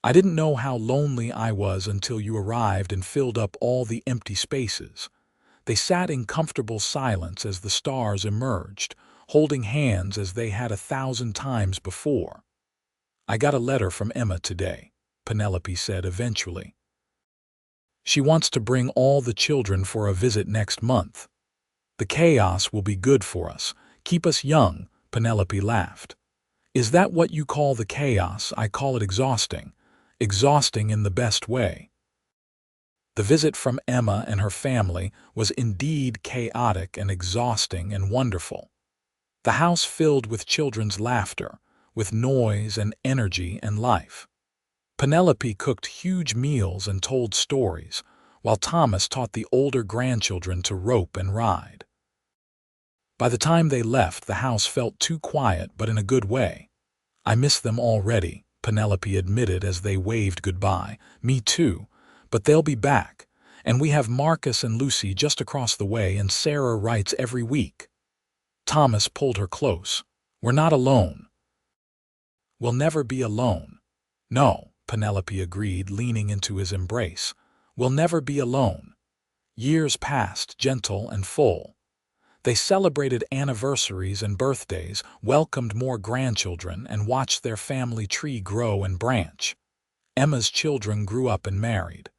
"I didn't know how lonely I was until you arrived and filled up all the empty spaces." They sat in comfortable silence as the stars emerged, holding hands as they had 1,000 times before. "I got a letter from Emma today," Penelope said eventually. "She wants to bring all the children for a visit next month. The chaos will be good for us, keep us young," Penelope laughed. "Is that what you call the chaos? I call it exhausting. Exhausting in the best way." The visit from Emma and her family was indeed chaotic and exhausting and wonderful. The house filled with children's laughter, with noise and energy and life. Penelope cooked huge meals and told stories, while Thomas taught the older grandchildren to rope and ride. By the time they left, the house felt too quiet, but in a good way. "I miss them already," Penelope admitted as they waved goodbye. "Me too, but they'll be back. And we have Marcus and Lucy just across the way, and Sarah writes every week." Thomas pulled her close. "We're not alone." "We'll never be alone." "No," Penelope agreed, leaning into his embrace. "We'll never be alone." Years passed, gentle and full. They celebrated anniversaries and birthdays, welcomed more grandchildren, and watched their family tree grow and branch. Emma's children grew up and married.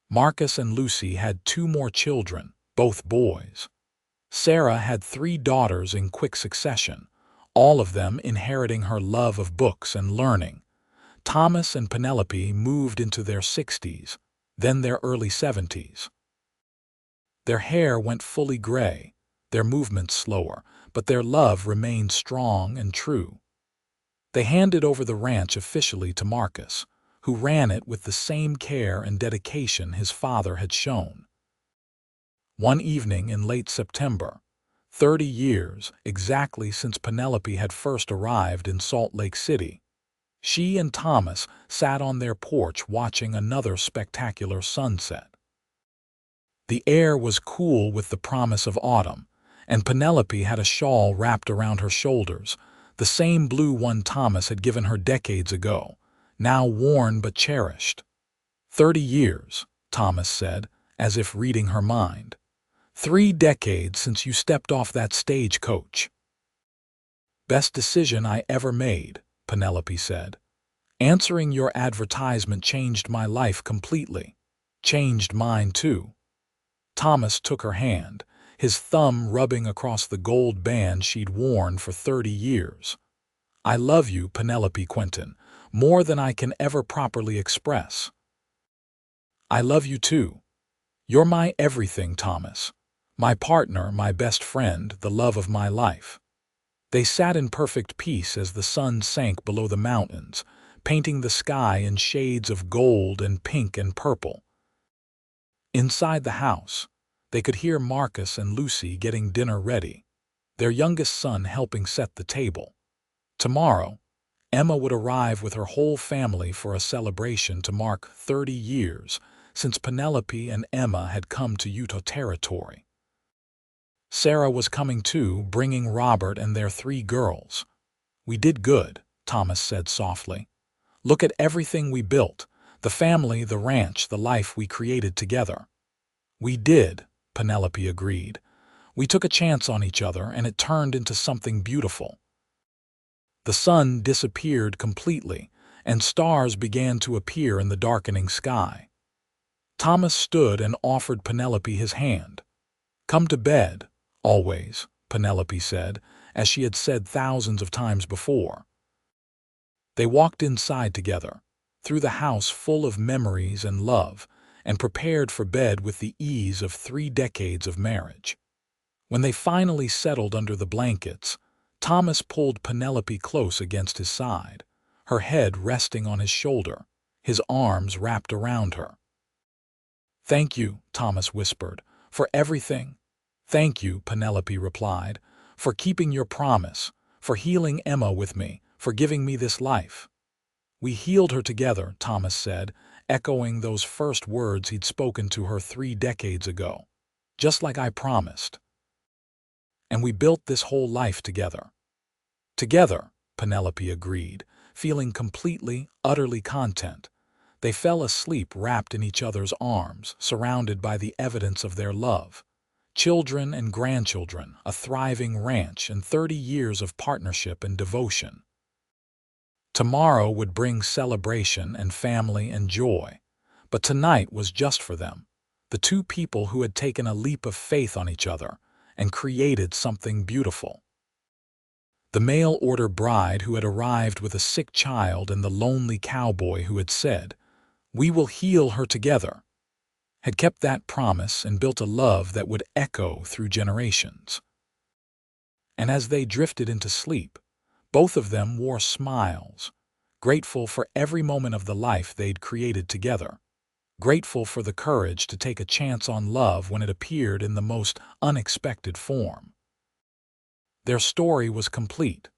Marcus and Lucy had 2 more children, both boys. Sarah had 3 daughters in quick succession, all of them inheriting her love of books and learning. Thomas and Penelope moved into their 60s, then their early 70s. Their hair went fully gray, their movements slower, but their love remained strong and true. They handed over the ranch officially to Marcus, who ran it with the same care and dedication his father had shown. One evening in late September, 30 years exactly since Penelope had first arrived in Salt Lake City, she and Thomas sat on their porch watching another spectacular sunset. The air was cool with the promise of autumn, and Penelope had a shawl wrapped around her shoulders, the same blue one Thomas had given her decades ago, now worn but cherished. 30 years, Thomas said, as if reading her mind. 3 decades since you stepped off that stagecoach. Best decision I ever made, Penelope said. "Answering your advertisement changed my life completely. Changed mine too." Thomas took her hand, his thumb rubbing across the gold band she'd worn for 30 years. "I love you, Penelope Quentin, more than I can ever properly express." "I love you too. You're my everything, Thomas. My partner, my best friend, the love of my life." They sat in perfect peace as the sun sank below the mountains, painting the sky in shades of gold and pink and purple. Inside the house, they could hear Marcus and Lucy getting dinner ready, their youngest son helping set the table. Tomorrow, Emma would arrive with her whole family for a celebration to mark 30 years since Penelope and Emma had come to Utah Territory. Sarah was coming too, bringing Robert and their 3 girls. "We did good," Thomas said softly. "Look at everything we built, the family, the ranch, the life we created together." "We did," Penelope agreed. "We took a chance on each other, and it turned into something beautiful." The sun disappeared completely, and stars began to appear in the darkening sky. Thomas stood and offered Penelope his hand. "Come to bed, always," Penelope said, as she had said thousands of times before. They walked inside together, through the house full of memories and love, and prepared for bed with the ease of 3 decades of marriage. When they finally settled under the blankets, Thomas pulled Penelope close against his side, her head resting on his shoulder, his arms wrapped around her. "Thank you," Thomas whispered, "for everything." "Thank you," Penelope replied, "for keeping your promise, for healing Emma with me, for giving me this life." "We healed her together," Thomas said, echoing those first words he'd spoken to her 3 decades ago. "Just like I promised. And we built this whole life together." "Together," Penelope agreed, feeling completely, utterly content. They fell asleep wrapped in each other's arms, surrounded by the evidence of their love. Children and grandchildren, a thriving ranch, and 30 years of partnership and devotion. Tomorrow would bring celebration and family and joy, but tonight was just for them, the 2 people who had taken a leap of faith on each other and created something beautiful. The mail-order bride who had arrived with a sick child and the lonely cowboy who had said, "We will heal her together," had kept that promise and built a love that would echo through generations. And as they drifted into sleep, both of them wore smiles, grateful for every moment of the life they'd created together, grateful for the courage to take a chance on love when it appeared in the most unexpected form. Their story was complete,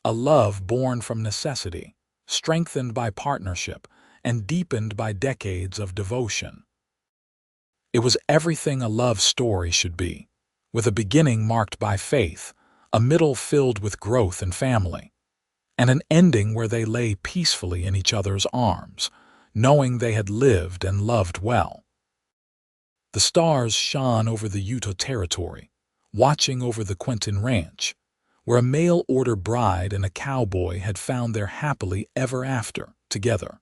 a love born from necessity, strengthened by partnership, and deepened by decades of devotion. It was everything a love story should be, with a beginning marked by faith, a middle filled with growth and family, and an ending where they lay peacefully in each other's arms, knowing they had lived and loved well. The stars shone over the Utah Territory, watching over the Quentin Ranch, where a mail-order bride and a cowboy had found their happily ever after together.